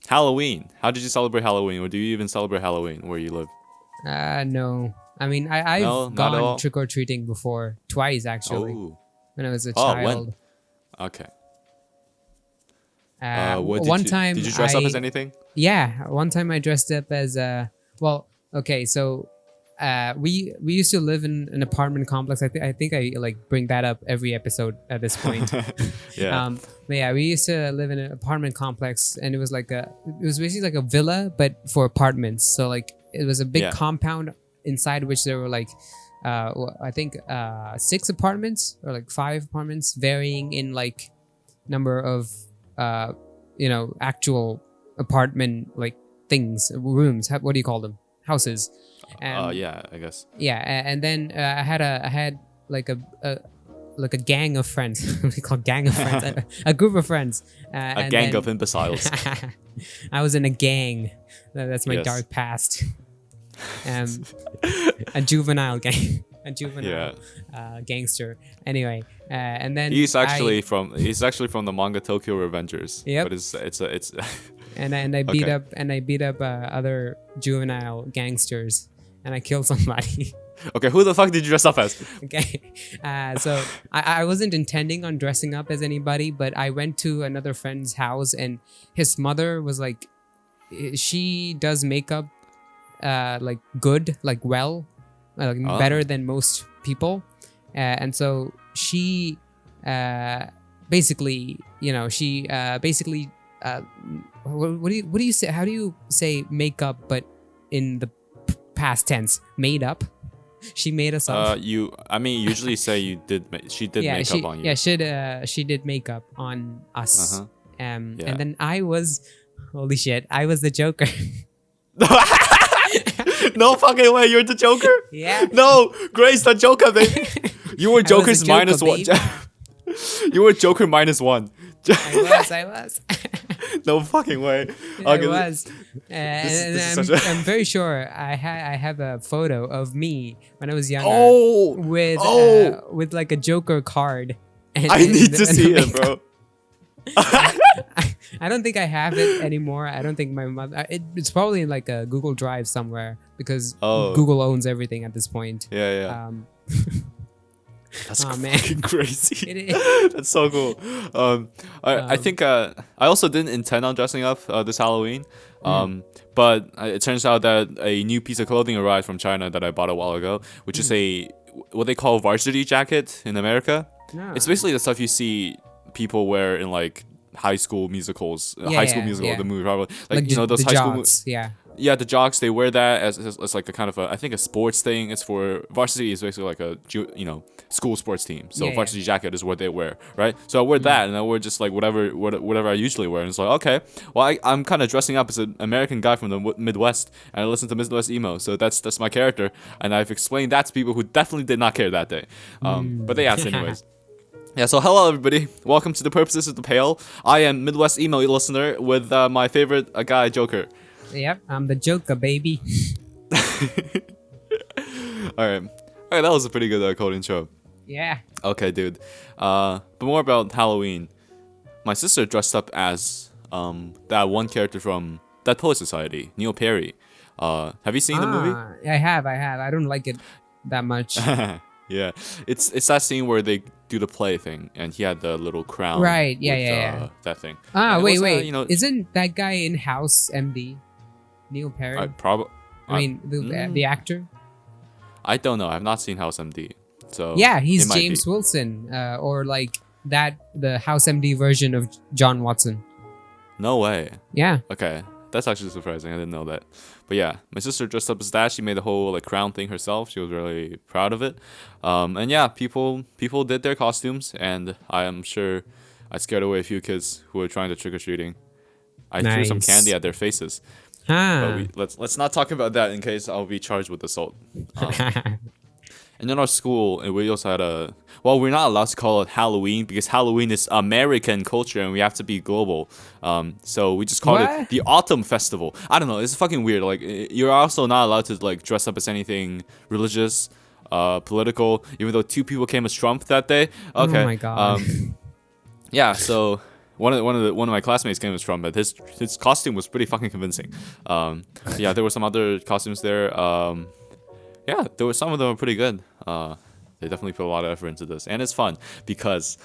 Halloween. How did you celebrate Halloween, or do you even celebrate Halloween where you live? No. I mean, No, I've not at gone all. trick or treating before, twice actually, Oh, when I was a oh, when? child. Okay. What One did time you dress up as anything? yeah, one time I dressed up as well, okay, so we used to live in an apartment complex. I think I like bring that up every episode at this point. Yeah. But yeah, we used to live in an apartment complex, and it was basically like a villa, but for apartments. So like it was a big Yeah. compound inside which there were like I think 6 apartments or like 5 apartments, varying in like number of actual apartment like things, rooms. What do you call them? Houses. Yeah, I guess. Yeah, and then I had like a gang of friends. What do you call gang of friends? A group of friends. A gang of imbeciles. I was in a gang. That's my Yes. dark past. A juvenile gang. A juvenile gangster. Anyway, and then He's actually from the manga Tokyo Revengers. Yep. But it's and I beat Okay. up other juvenile gangsters, and I killed somebody. Okay, who the fuck did you dress up as? Okay, so I wasn't intending on dressing up as anybody, but I went to another friend's house, and his mother was like, she does makeup, like good, like well, like better than most people, and so she, basically, she basically, what do you say? How do you say makeup, but in the past tense? Made up. She made us up. Usually say she did makeup on you. Yeah, she did makeup on us. Yeah. And then I was, holy shit, I was the Joker. No fucking way, you're the Joker? Yeah. No, Grace, the Joker, baby. You were Joker's Joker, minus one. babe. You were Joker minus one. I was. No fucking way. I Okay, was. this And is such a- I'm very sure I have a photo of me when I was younger Oh, with like a Joker card. And, I need to and see the it, bro. I don't think I have it anymore. I don't think my mother. It's probably in like a Google Drive somewhere, because Google owns everything at this point. Yeah. That's man. fucking crazy. It is. That's so cool. I think I also didn't intend on dressing up this Halloween. But it turns out that a new piece of clothing arrived from China that I bought a while ago, which is what they call varsity jacket in America. Yeah. It's basically the stuff you see people wear in like high school musicals, the movie probably, like those the high school. jocks, Yeah, the jocks, they wear that as like a kind of I think a sports thing. It's for varsity is basically like a school sports team. So varsity jacket is what they wear, right? So I wear that, and I wear just like whatever I usually wear. And it's like, okay, well I'm kind of dressing up as an American guy from the Midwest, and I listen to Midwest emo. So that's my character, and I've explained that to people who definitely did not care that day. But yeah, so anyways. Yeah, so hello everybody. Welcome to The Purposes of the Pale. I am Midwest emo listener with my favorite guy, Joker. Yep, I'm the Joker, baby. Alright, that was a pretty good cold intro. Yeah. Okay, dude. But more about Halloween. My sister dressed up as that one character from Dead Poet Society, Neil Perry. Have you seen the movie? I have. I don't like it that much. Yeah, it's that scene where they do the play thing, and he had the little crown. Right. with, Yeah. That thing. Wait. You know, Isn't that guy in House MD? Neil Perry. The actor. I don't know. I've not seen House MD, so Yeah, he's it might James be. Wilson, or like the House MD version of John Watson. No way. Yeah. Okay, that's actually surprising. I didn't know that. But yeah, my sister dressed up as that. She made the whole like crown thing herself. She was really proud of it. And yeah, people did their costumes, and I am sure I scared away a few kids who were trying to trick or treating. I threw some Nice. candy at their faces. But let's not talk about that in case I'll be charged with assault. And in our school, and we also had we're not allowed to call it Halloween because Halloween is American culture and we have to be global. So we just called it the Autumn Festival. I don't know, it's fucking weird. Like, you're also not allowed to like dress up as anything religious, political, even though 2 people came as Trump that day. Okay. Oh my god. Yeah, so one of my classmates came from, but his costume was pretty fucking convincing. Yeah, there were some other costumes there. Yeah, there were some of them were pretty good. They definitely put a lot of effort into this, and it's fun because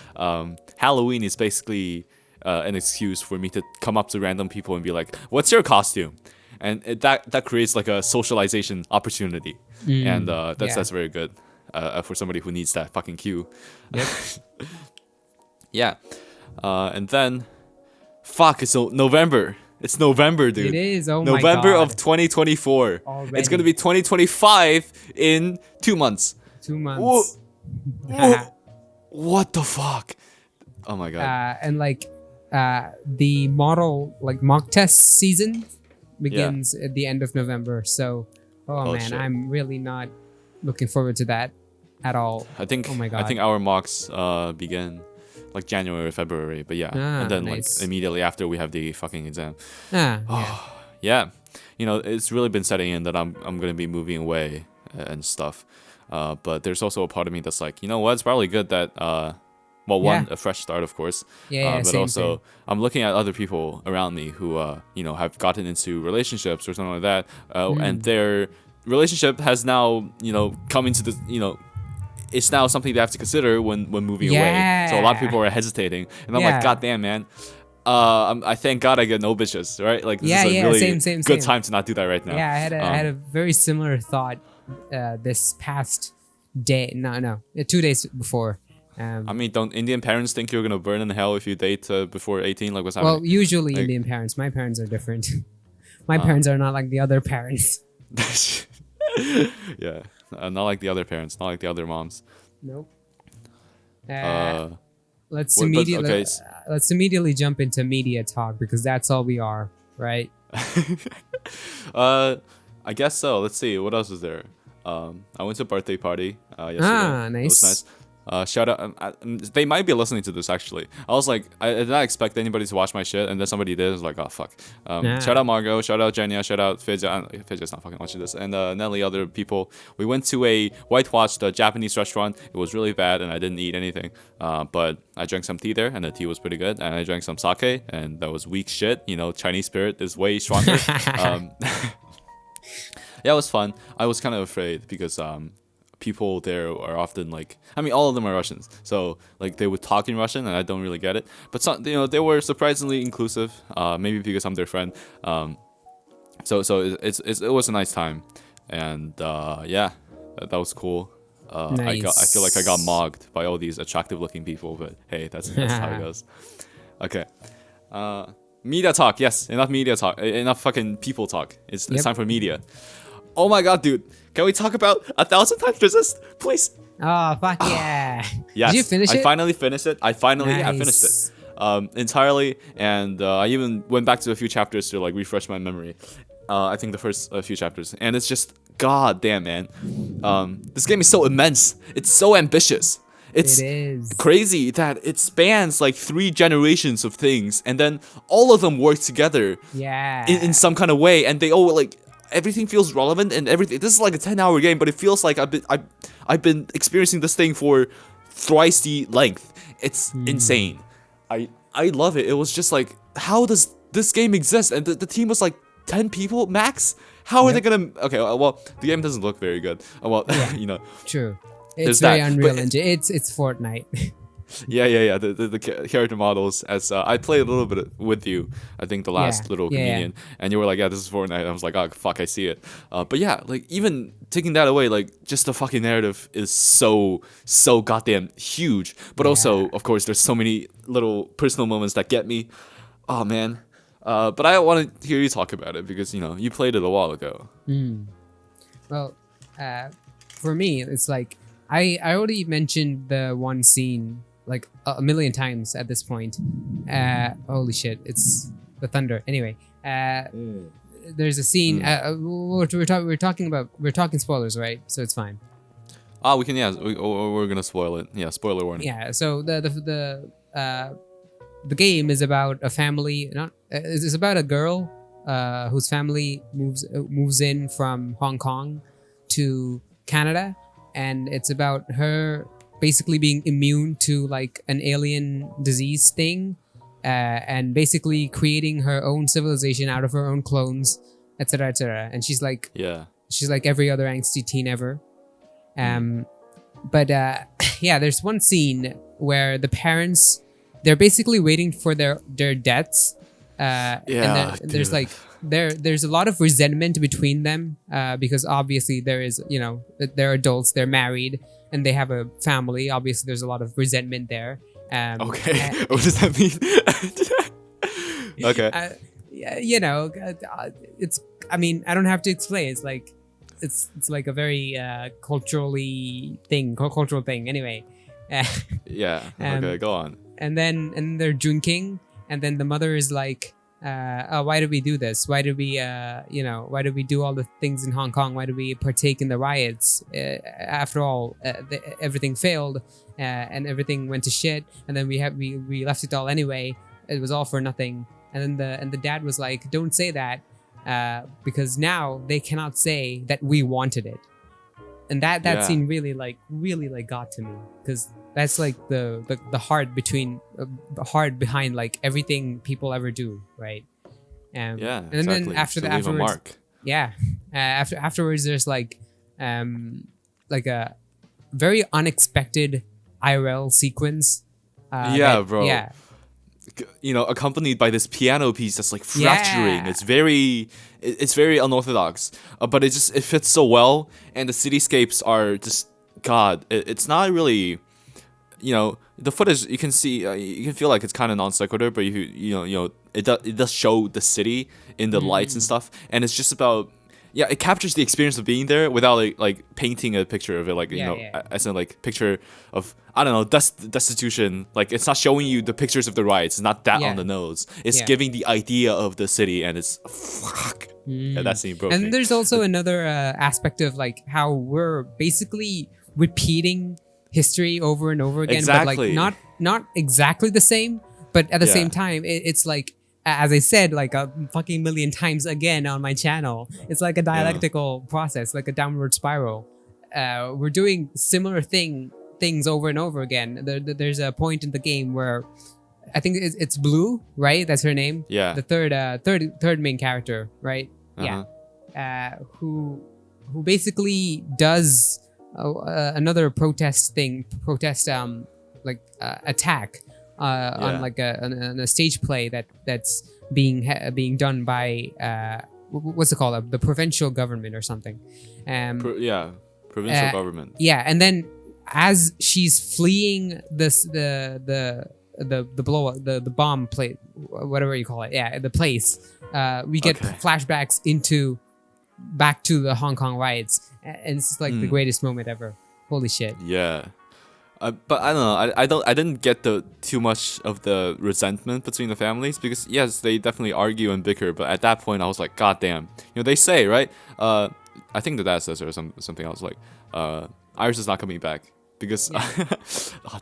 Halloween is basically an excuse for me to come up to random people and be like, "What's your costume?" And that creates like a socialization opportunity, and that's very good for somebody who needs that fucking cue. Yep. Yeah, and then, fuck, it's November. It's November, dude. It is. Oh my god. November of 2024. Already. It's gonna be 2025 in 2 months. 2 months. What the fuck? Oh my god. And like the mock test season begins at the end of November. So, oh man, shit. I'm really not looking forward to that at all. I think. Oh my god. I think our mocks begin like January or February. But yeah, and then nice. like immediately after we have the fucking exam. Yeah. Yeah, you know, it's really been setting in that I'm gonna be moving away and stuff. But there's also a part of me that's like, you know what? It's probably good that one, a fresh start, of course. But same, also, same. I'm looking at other people around me who, have gotten into relationships or something like that, and their relationship has now, come into the, it's now something they have to consider when moving away. So a lot of people are hesitating, and I'm like, God damn, man. I thank God I get no bitches, right? Like, this is a really same. good time to not do that right now. Yeah, I had a very similar thought this past day. No, 2 days before. I mean, don't Indian parents think you're gonna burn in hell if you date before 18? Like, what's happening? Well, usually Indian parents. My parents are different. My parents are not like the other parents. Yeah, not like the other parents, not like the other moms. Nope. Let's Let's immediately jump into media talk because that's all we are, right? I guess so. Let's see. What else is there? I went to a birthday party yesterday. Nice. It was nice. Shout out. They might be listening to this actually. I was like, I did not expect anybody to watch my shit, and then somebody did. I was like, oh fuck. Shout out Margot. Shout out Jenya. Shout out Fidja. Fidja's not fucking watching this. And Nelly, other people. We went to a whitewashed Japanese restaurant. It was really bad, and I didn't eat anything. But I drank some tea there, and the tea was pretty good. And I drank some sake, and that was weak shit. Chinese spirit is way stronger. Yeah, it was fun. I was kind of afraid because people there are often like, I mean, all of them are Russians, so like they would talk in Russian, and I don't really get it. But some, they were surprisingly inclusive. Maybe because I'm their friend. So it was a nice time, and yeah, that was cool. Nice. I feel like I got mogged by all these attractive looking people, but hey, that's how it goes. Okay. Media talk. Yes, enough media talk. Enough fucking people talk. It's time for media. Oh my god, dude. Can we talk about 1,000 Times Resist, please? Oh, fuck yeah. Yes. Did you finish it? I finally finished it. I finished it. Entirely, and I even went back to a few chapters to like refresh my memory. I think the first few chapters, and it's just god damn, man. This game is so immense. It's so ambitious. It is crazy that it spans like 3 generations of things, and then all of them work together. Yeah. In some kind of way, and they all like everything feels relevant and everything. This is like a 10-hour game, but it feels like I've been experiencing this thing for thrice the length. It's insane. I love it. It was just like, how does this game exist? And the team was like 10 people max. How are they gonna? Okay, well, the game doesn't look very good. Well, True. It's very Unreal Engine. It's Fortnite. Yeah. The character models, as I played a little bit with you, I think the last little communion, and you were like, yeah, this is Fortnite. I was like, oh fuck, I see it. But yeah, like even taking that away, like just the fucking narrative is so goddamn huge. But also, of course, there's so many little personal moments that get me. Oh man. But I want to hear you talk about it because you played it a while ago. Well, for me, it's like I already mentioned the one scene like a million times at this point. Holy shit, it's the thunder. Anyway, there's a scene. We're talking spoilers, right? So it's fine. We can. Yeah, we're gonna spoil it. Yeah, spoiler warning. Yeah. So the game is about a family. It's about a girl whose family moves in from Hong Kong to Canada, and it's about her basically being immune to like an alien disease thing, and basically creating her own civilization out of her own clones, etc., etc. And she's like every other angsty teen ever. But yeah, there's one scene where the parents, they're basically waiting for their deaths. And there's like there's a lot of resentment between them because obviously there is, you know, they're adults, they're married, and they have a family. Obviously, there's a lot of resentment there. Okay, what does that mean? Okay. You know, it's. I mean, I don't have to explain. It's like, it's like a very cultural thing. Anyway. Okay, go on. And they're drinking, and then the mother is like, why did we do this? Why did we, why did we do all the things in Hong Kong? Why did we partake in the riots? After all, everything failed, and everything went to shit. And then we left it all anyway. It was all for nothing. And then the dad was like, don't say that, because now they cannot say that we wanted it. And that scene really got to me, because that's like the heart behind like everything people ever do, right? And then afterwards, afterwards there's like a very unexpected IRL sequence. Bro. Yeah. You know, accompanied by this piano piece that's like fracturing. Yeah. It's very unorthodox, but it fits so well, and the cityscapes are just it's not really, you know, the footage you can see, you can feel like it's kind of non sequitur, but it does show the city in the lights and stuff, and it's just about. Yeah, it captures the experience of being there without like painting a picture of it, like as in like picture of, I don't know, destitution. Like, it's not showing you the pictures of the riots. It's not that on the nose. It's giving the idea of the city, and it's fuck. Yeah, that scene broke me. And there's also another aspect of like how we're basically repeating history over and over again, but like not exactly the same, but at the same time, it's like, as I said like a fucking million times again on my channel, it's like a dialectical process, like a downward spiral. We're doing similar things over and over again. There's a point in the game where I think it's Blue, right? That's her name. Yeah. The third main character, right? Uh-huh. Yeah. Who basically does another attack. On like a stage play that's being done by what's it called, the provincial government or something. Provincial government. Yeah, and then as she's fleeing the blow up, the bomb plate, whatever you call it, the place, we get flashbacks back to the Hong Kong riots, and it's like the greatest moment ever. Holy shit. Yeah. But I don't know. I didn't get too much of the resentment between the families, because yes, they definitely argue and bicker. But at that point, I was like, God damn. You know, they say, right? I think the dad says or something else like, Iris is not coming back, because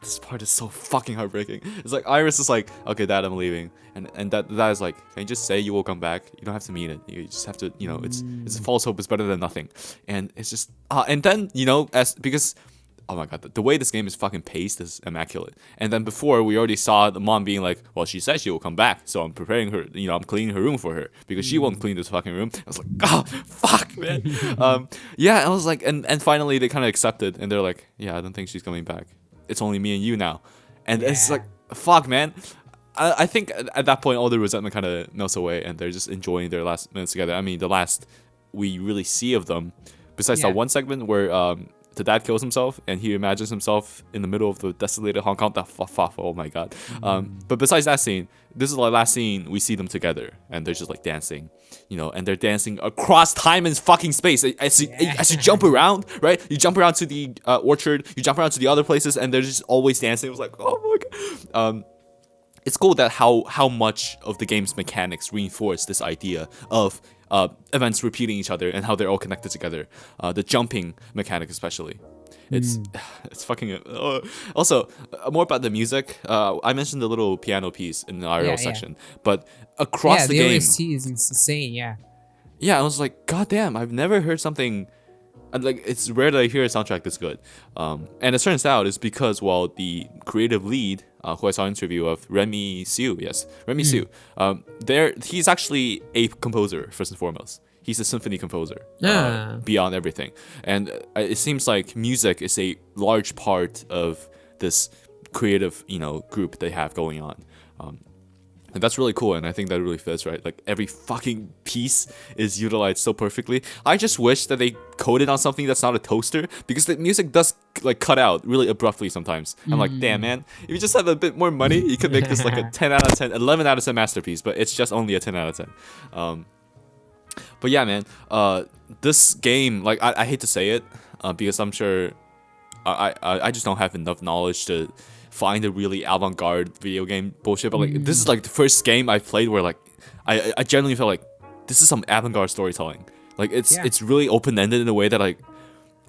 this part is so fucking heartbreaking. It's like Iris is like, okay, Dad, I'm leaving, and that is like, can you just say you will come back? You don't have to mean it. You just have to, you know, it's a false hope is better than nothing. And it's just and then, you know, because. Oh my god, the way this game is fucking paced is immaculate. And then before, we already saw the mom being like, well, she said she will come back, so I'm preparing her, you know, I'm cleaning her room for her, because she won't clean this fucking room. I was like, oh, fuck, man. I was like, and finally they kind of accepted, and they're like, yeah, I don't think she's coming back. It's only me and you now. And it's like, fuck, man. I think at that point, all the resentment kind of melts away, and they're just enjoying their last minutes together. I mean, the last we really see of them, besides that one segment where the dad kills himself and he imagines himself in the middle of the desolated Hong Kong. Oh my god. But besides that scene, this is the last scene we see them together, and they're just like dancing, you know, and they're dancing across time and fucking space. As you jump around, right? You jump around to the orchard, you jump around to the other places, and they're just always dancing. It was like, oh my god. It's cool that how much of the game's mechanics reinforce this idea of events repeating each other and how they're all connected together. The jumping mechanic especially. It's fucking... Also, more about the music. I mentioned the little piano piece in the IRL section, but across the game... OST is insane, yeah. Yeah, I was like, god damn, I've never heard something... Like, it's rare that I hear a soundtrack this good. And it turns out it's because, well, the creative lead who I saw an interview of, Remy Siu. Yes, Remy Siu. He's actually a composer first and foremost. He's a symphony composer beyond everything, and it seems like music is a large part of this creative, group they have going on. And that's really cool, and I think that really fits, right? Like, every fucking piece is utilized so perfectly. I just wish that they coded on something that's not a toaster, because the music does, like, cut out really abruptly sometimes. I'm like, damn, man, if you just had a bit more money, you could make this like a 10 out of 10, 11 out of 10 masterpiece, but it's just only a 10 out of 10. But yeah, man, this game, like, I hate to say it, because I'm sure I just don't have enough knowledge to find a really avant-garde video game bullshit, but like this is like the first game I've played where like I genuinely felt like this is some avant-garde storytelling. Like it's really open-ended in a way that, like,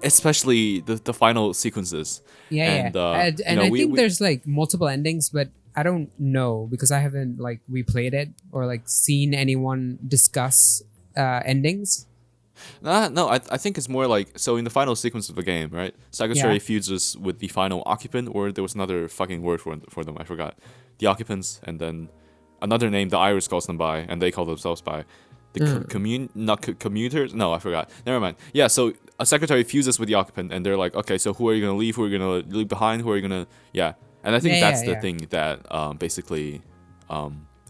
especially the final sequences. And I think there's like multiple endings, but I don't know because I haven't like replayed it or like seen anyone discuss endings. No, I think it's more like, so in the final sequence of the game, right? Secretary fuses with the final occupant, or there was another fucking word for them, I forgot. The occupants, and then another name the Iris calls them by, and they call themselves by. The commuters? No, I forgot. Never mind. Yeah, so a secretary fuses with the occupant, and they're like, okay, so who are you gonna leave? Who are you gonna leave behind? Who are you gonna... Yeah. And I think that's the thing that basically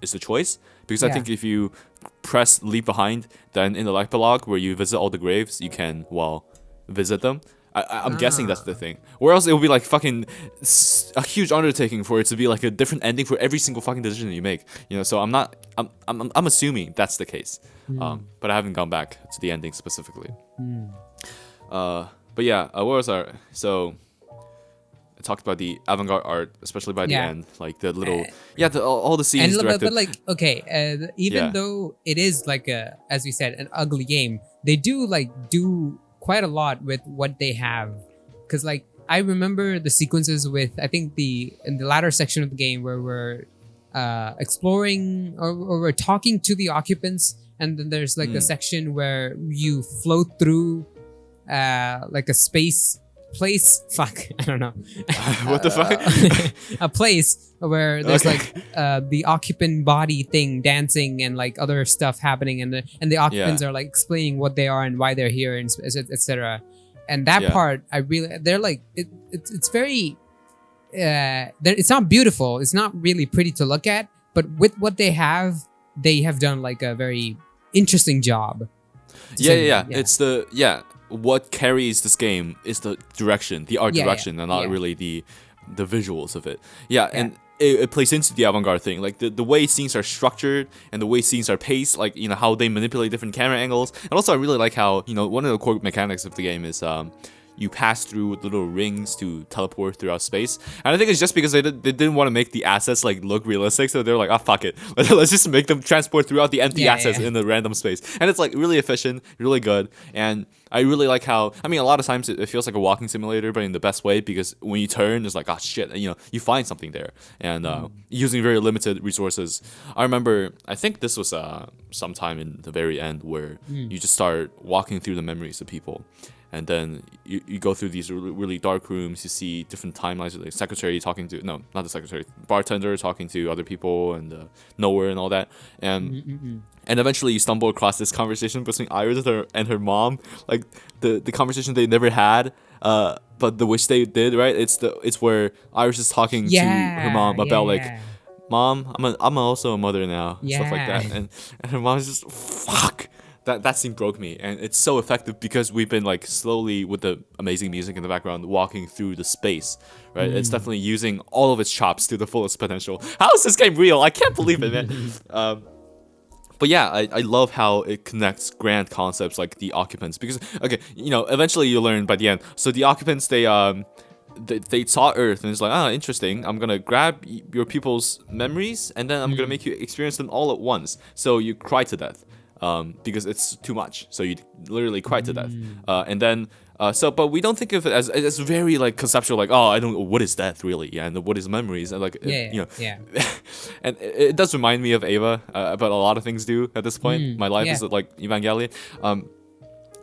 is the choice. Because I think if you press leave behind, then in the epilogue where you visit all the graves, you can, well, visit them. I'm guessing that's the thing. Or else it will be like fucking a huge undertaking for it to be like a different ending for every single fucking decision you make. So I'm assuming that's the case. But I haven't gone back to the ending specifically. But yeah, what was our... So... talked about the avant-garde art, especially by the end, like the little all the scenes directed. But like, okay, even though it is like as we said, an ugly game, they do quite a lot with what they have. Because like I remember the sequences with, I think in the latter section of the game where we're exploring or we're talking to the occupants, and then there's like a section where you float through like a space place, I don't know. What the fuck? A place where there's like the occupant body thing dancing and like other stuff happening, and the occupants are like explaining what they are and why they're here, and etc. And that part, they're like it's very it's not beautiful, it's not really pretty to look at, but with what they have done like a very interesting job. It's what carries this game is the direction, the art direction, and not really the visuals of it. And it plays into the avant-garde thing, like the way scenes are structured and the way scenes are paced, like how they manipulate different camera angles. And also I really like how one of the core mechanics of the game is you pass through little rings to teleport throughout space. And I think it's just because they didn't want to make the assets like look realistic, so they're like, oh fuck it, let's just make them transport throughout the empty assets in the random space. And it's like really efficient, really good. And I really like how, I mean, a lot of times it feels like a walking simulator, but in the best way, because when you turn, it's like, oh shit, you find something there. And using very limited resources. I remember, I think this was sometime in the very end where you just start walking through the memories of people. And then you go through these really dark rooms. You see different timelines, like secretary talking to, no, not the secretary, bartender talking to other people, and nowhere and all that. And eventually you stumble across this conversation between Iris and her mom, like the conversation they never had, but the wish they did, right? It's where Iris is talking to her mom about like, Mom, I'm also a mother now, stuff like that. And her mom's just, fuck. That scene broke me, and it's so effective because we've been like slowly, with the amazing music in the background, walking through the space, right? It's definitely using all of its chops to the fullest potential. How is this game real? I can't believe it, man. But yeah, I love how it connects grand concepts like the occupants, because eventually you learn by the end. So the occupants, they saw Earth and it's like, oh, interesting. I'm gonna grab your people's memories and then I'm gonna make you experience them all at once. So you cry to death. Because it's too much, so you literally cry to death, and then but we don't think of it as very like conceptual, like, oh, I don't know what is death really, and what is memories, and like and it does remind me of Ava, but a lot of things do at this point. My life is like Evangelion,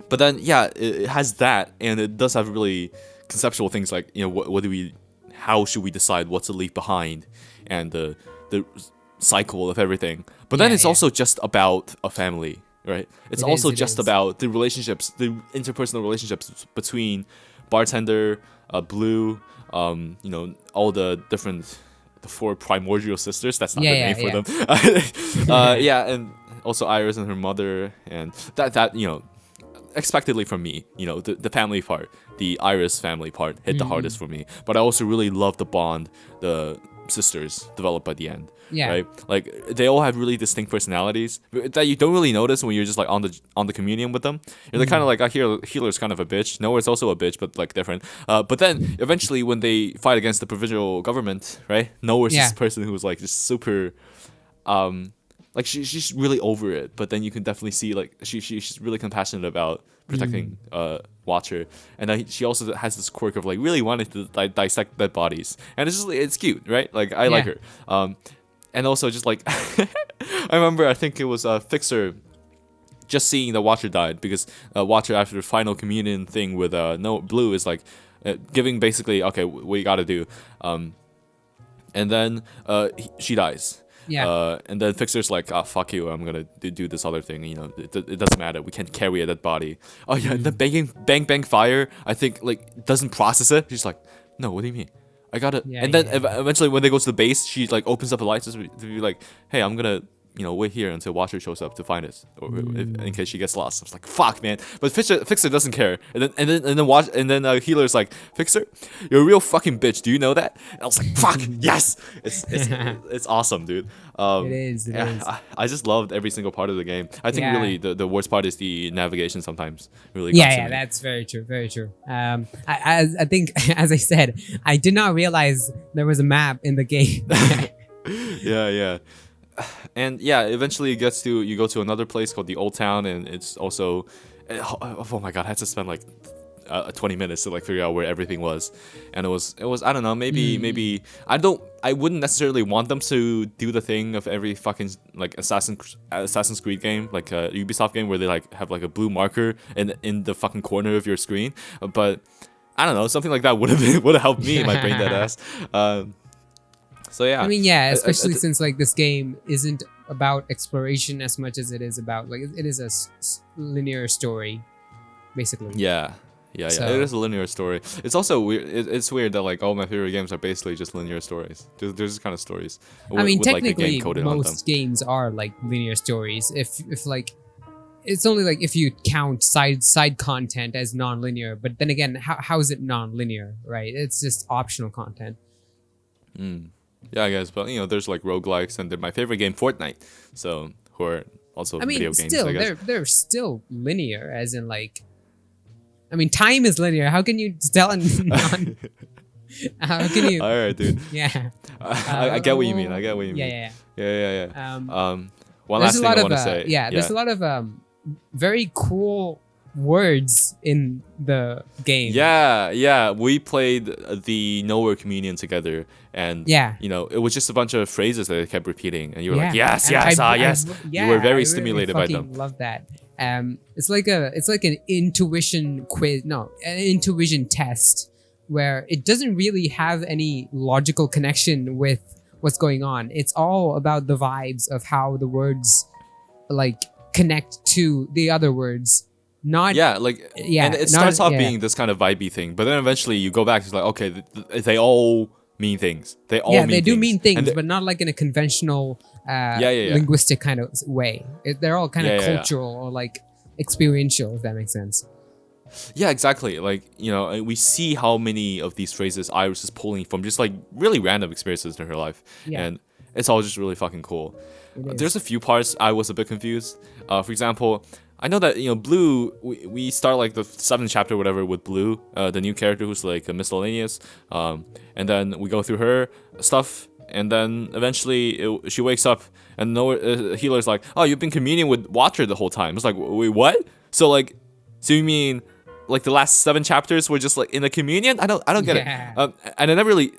but then it has that, and it does have really conceptual things like what do we how should we decide what to leave behind, and the cycle of everything. But then it's also just about a family, right? It's also just about the relationships, the interpersonal relationships between bartender, Blue, you know, all the different, the 4 primordial sisters. That's not the name for them. And also Iris and her mother, and that you know, expectedly from me, you know, the family part, the Iris family part hit the hardest for me. But I also really love the bond the sisters developed by the end. Right? Like they all have really distinct personalities that you don't really notice when you're just like on the communion with them. You're kind of like, I hear Healer's kind of a bitch. Noah's also a bitch, but like different. But then eventually when they fight against the provincial government, right? Noah's this person who's like just super like she's really over it, but then you can definitely see like she's really compassionate about protecting Watcher, and she also has this quirk of like really wanting to dissect dead bodies, and it's cute, right? Like I like her, and also just like I remember I think it was Fixer just seeing that Watcher died, because Watcher after the final communion thing with Blue is like giving basically, okay, what you gotta do, and then she dies. And then Fixer's like, oh, fuck you, I'm gonna do this other thing, you know, it doesn't matter, we can't carry a dead body. Oh yeah, and then bang fire, I think, like, doesn't process it. She's like, no, what do you mean? I gotta, and then eventually when they go to the base, she like opens up the lights to be like, hey, I'm gonna, you know, wait here until Watcher shows up to find us, or in case she gets lost. I was like, fuck, man. But Fixer doesn't care. And then Healer's like, Fixer, you're a real fucking bitch. Do you know that? And I was like, fuck, yes. It's awesome, dude. It is. I just loved every single part of the game. I think really the worst part is the navigation sometimes. Really. Yeah, that's very true. Very true. I think, as I said, I did not realize there was a map in the game. Yeah. And yeah, eventually you go to another place called the Old Town, and it's also, oh my god, I had to spend like 20 minutes to like figure out where everything was, and it was I don't know, maybe I wouldn't necessarily want them to do the thing of every fucking like Assassin's Creed game, like a Ubisoft game, where they like have like a blue marker in the fucking corner of your screen, but I don't know, something like that would have helped me, my brain dead ass. So yeah, I mean, especially since like this game isn't about exploration as much as it is about like it is a linear story, basically. Yeah, it is a linear story. It's also weird. It's weird that like all my favorite games are basically just linear stories. There's this kind of stories. I mean, technically, most games are like linear stories. If like, it's only like if you count side content as non-linear. But then again, how is it non-linear, right? It's just optional content. Yeah, I guess, but you know, there's like roguelikes, and they're my favorite game, Fortnite. So, who are also video games, I guess. They're still linear, as in like, I mean, time is linear. How can you tell how can you? All right, dude. Yeah. I get what you mean. Yeah. One last thing I want to say. There's a lot of very cool words in the game. Yeah. We played the Nowhere Communion together, and you know, it was just a bunch of phrases that they kept repeating, and you were like, yes. You were very stimulated by them. Love that. It's like an intuition quiz, an intuition test, where it doesn't really have any logical connection with what's going on. It's all about the vibes of how the words like connect to the other words. And it starts off being this kind of vibey thing, but then eventually you go back, it's like, okay, they all mean things. They do mean things, but not like in a conventional linguistic kind of way. They're all kind of cultural or like experiential, if that makes sense. Yeah, exactly. Like, you know, we see how many of these phrases Iris is pulling from just like really random experiences in her life, and it's all just really fucking cool. There's a few parts I was a bit confused. For example, I know that, you know, Blue, we start like the 7th chapter or whatever with Blue, the new character who's like a miscellaneous, and then we go through her stuff, and then eventually she wakes up, and Healer's like, oh, you've been communing with Watcher the whole time. It's like, wait, what? So you mean like the last 7 chapters were just like in the communion? I don't get it. And I never really,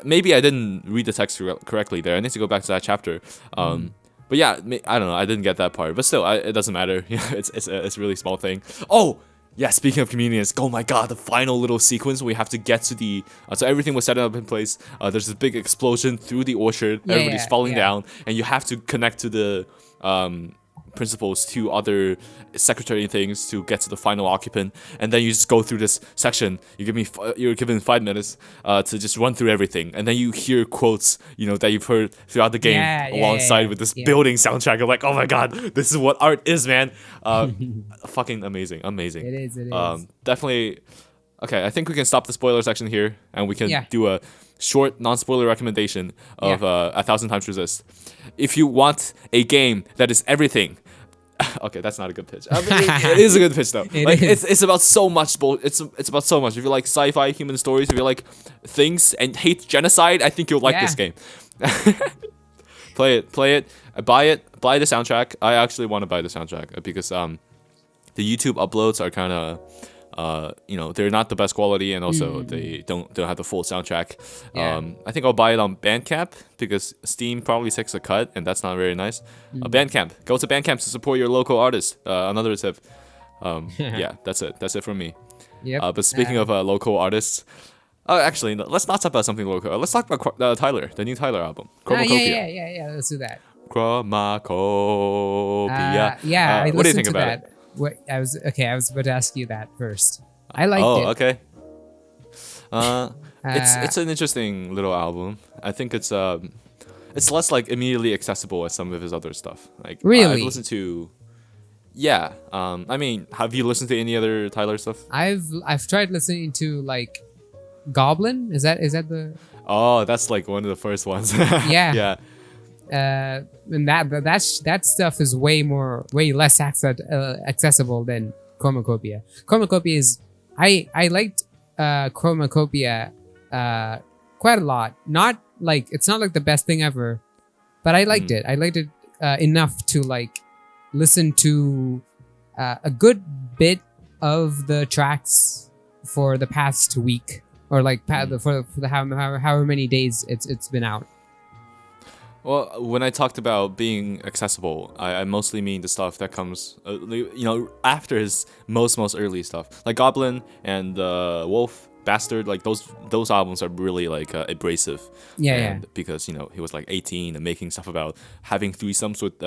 maybe I didn't read the text correctly there. I need to go back to that chapter. But yeah, I don't know. I didn't get that part, but still, it doesn't matter. It's a really small thing. Oh, Yeah, speaking of communions, oh my god, the final little sequence we have to get to the so everything was set up in place. There's this big explosion through the orchard. Yeah, Everybody's falling yeah. down, and you have to connect to the principals to other secretary things to get to the final occupant, and then you just go through this section. You're given 5 minutes to just run through everything, and then you hear quotes that you've heard throughout the game alongside with this building soundtrack. You're like, oh my god, this is what art is, man. Fucking amazing. It is. Definitely. Okay, I think we can stop the spoiler section here, and we can do a short non-spoiler recommendation of 1,000 Times Resist. If you want a game that is everything, okay, that's not a good pitch. I mean, it is a good pitch though. It's about so much. It's about so much. If you like sci-fi human stories, if you like things and hate genocide, I think you'll like this game. Play it. Buy the soundtrack. I actually want to buy the soundtrack because the YouTube uploads are kind of they're not the best quality, and also they don't have the full soundtrack. I think I'll buy it on Bandcamp because Steam probably takes a cut, and that's not very nice. Bandcamp, go to Bandcamp to support your local artist. Another tip. Yeah, that's it from me. But speaking of local artists, actually, let's not talk about something local. Let's talk about Tyler, the new Tyler album, Chromacopia. Yeah. Let's do that. Chromacopia. What do you think about it? I was about to ask you that first. I liked it. Oh, okay. It's an interesting little album. I think it's less like immediately accessible as some of his other stuff. Like really, I've listened to. Yeah. I mean, have you listened to any other Tyler stuff? I've tried listening to like Goblin. Is that the? Oh, that's like one of the first ones. Yeah. And that stuff is way less accessible than Chromacopia. Chromacopia is I liked Chromacopia quite a lot. Not like it's not like the best thing ever, but I liked it. I liked it enough to like listen to a good bit of the tracks for the past week, or like for the however many days it's been out. Well, when I talked about being accessible, I mostly mean the stuff that comes, after his most early stuff, like Goblin and Wolf, Bastard. Like those albums are really like abrasive. Because he was like 18 and making stuff about having threesomes with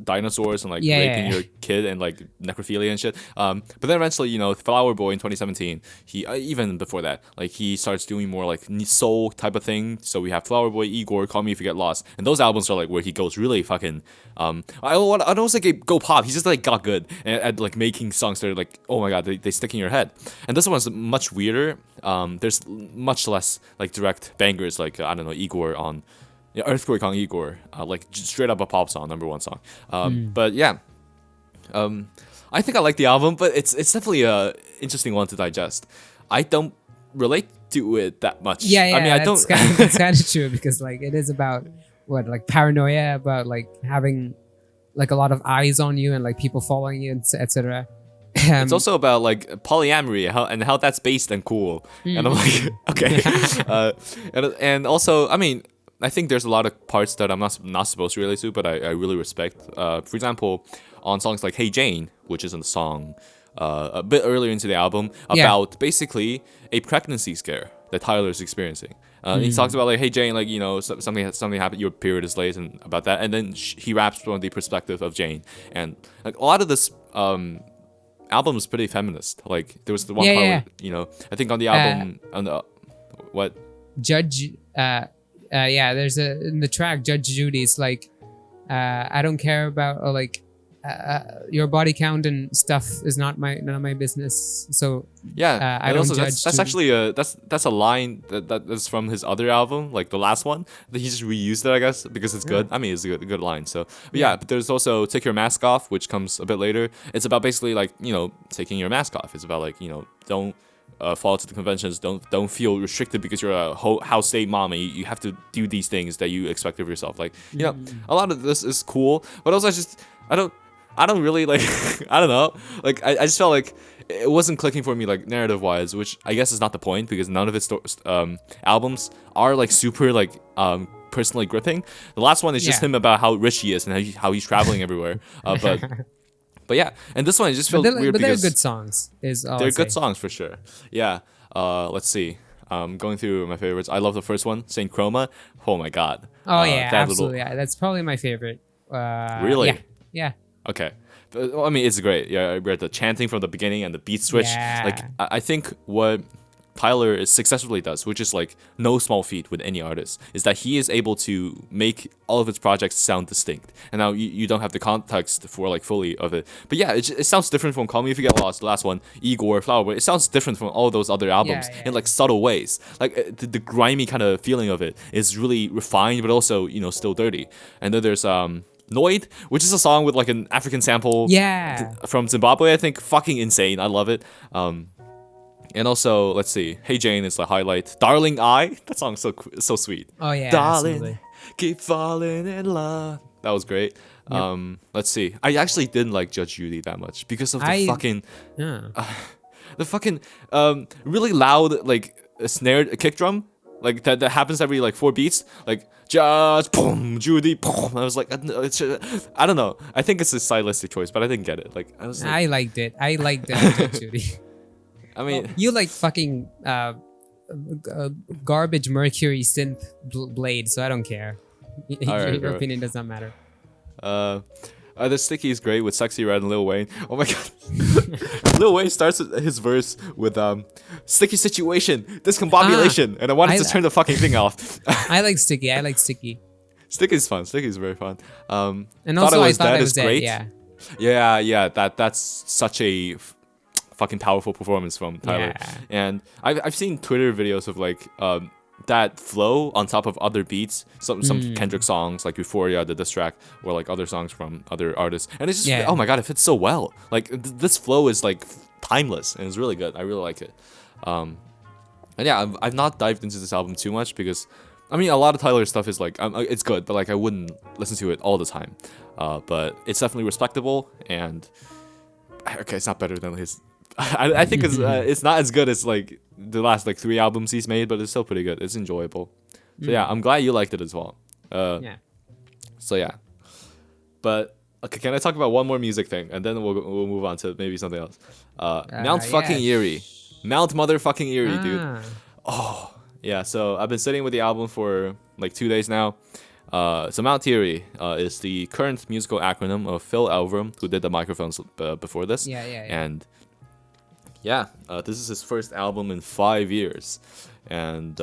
dinosaurs and like raping your kid and like necrophilia and shit. But then eventually, Flower Boy in 2017, he even before that, like he starts doing more like soul type of thing. So we have Flower Boy, Igor, Call Me If You Get Lost, and those albums are like where he goes really fucking. I don't say go pop. He's just like got good at like making songs that are like, oh my god, they stick in your head. And this one's much weirder. There's much less like direct bangers like I don't know, Igor on Earthquake on Igor, like straight up a pop song, #1 song. But yeah, I think I like the album, but it's definitely a interesting one to digest. I don't relate to it that much. I mean, I don't. That's kind of true because like it is about like paranoia, about like having like a lot of eyes on you and like people following you, etc. It's also about like polyamory and how that's based and cool. And I'm like, okay. And also, I mean, I think there's a lot of parts that I'm not supposed to relate to, but I really respect. For example, on songs like Hey Jane, which is a song a bit earlier into the album, about basically a pregnancy scare that Tyler's experiencing. He talks about like, hey Jane, like something happened, your period is late, and about that. And then he raps from the perspective of Jane, and like a lot of this album is pretty feminist. Like there was the one part where, I think on the album on the what Judge there's in the track Judge Judy's like I don't care about your body count and stuff is none of my business. So I don't judge. That's actually that's a line that's from his other album, like the last one. That he just reused it, I guess, because it's good. I mean, it's a good line. So but there's also Take Your Mask Off, which comes a bit later. It's about basically like taking your mask off. It's about like don't follow to the conventions. Don't feel restricted because you're a house state mom and you have to do these things that you expect of yourself. Like a lot of this is cool, but also I don't really like I don't know, like I just felt like it wasn't clicking for me like narrative wise, which I guess is not the point because none of its albums are like super like personally gripping. The last one is just him about how rich he is and how he's traveling everywhere, but But yeah, and this one it just feels weird but they're because good songs. Is all they're I'll good say. songs for sure. Yeah. Let's see. Going through my favorites. I love the first one, Saint Chroma. Oh my god. Oh yeah, that absolutely. Yeah, that's probably my favorite. Really? Yeah. Yeah. Okay. Well, I mean, it's great. Yeah, we had the chanting from the beginning and the beat switch. Yeah. Like, I think what Tyler is successfully does, which is like no small feat with any artist, is that he is able to make all of his projects sound distinct. And now you don't have the context for like fully of it. But yeah, it sounds different from Call Me If You Get Lost, the last one, Igor, Flower Boy. It sounds different from all those other albums in like subtle ways. Like the grimy kind of feeling of it is really refined, but also, you know, still dirty. And then there's Noid, which is a song with like an African sample from Zimbabwe. I think fucking insane. I love it. And also, let's see, Hey Jane is the highlight. Darling I, that song's so sweet. Oh yeah, Darling, absolutely. keep falling in love. That was great. Let's see. I actually didn't like Judge Judy that much because of the fucking really loud like snare kick drum like that happens every like 4 beats like just boom Judy boom. I was like I don't know. I think it's a stylistic choice, but I didn't get it. Like I liked it. I liked Judge Judy. I mean, you like fucking garbage Mercury synth blade, so I don't care. Your opinion does not matter. The Sticky is great with Sexy Red and Lil Wayne. Oh my god. Lil Wayne starts his verse with Sticky Situation, Discombobulation, and I wanted to turn the fucking thing off. I like Sticky. Sticky's fun. Sticky's very fun. And also I thought it was great. Yeah. That's such a fucking powerful performance from Tyler. Yeah. And I've seen Twitter videos of like that flow on top of other beats, some Kendrick songs like Euphoria, the diss track, or like other songs from other artists, and it's just oh my god, it fits so well. Like this flow is like timeless and it's really good. I really like it. And yeah, I've not dived into this album too much because I mean a lot of Tyler stuff is like it's good, but like I wouldn't listen to it all the time. But it's definitely respectable, and okay, it's not better than his. I think it's not as good as like the last like 3 albums he's made, but it's still pretty good. It's enjoyable. So yeah, I'm glad you liked it as well. So yeah, but okay, can I talk about one more music thing and then we'll move on to maybe something else? Mount fucking Erie, Mount motherfucking Erie, dude. Oh yeah, so I've been sitting with the album for like 2 days now. So Mount Erie is the current musical acronym of Phil Elverum, who did the microphones before this. And yeah, this is his first album in 5 years, and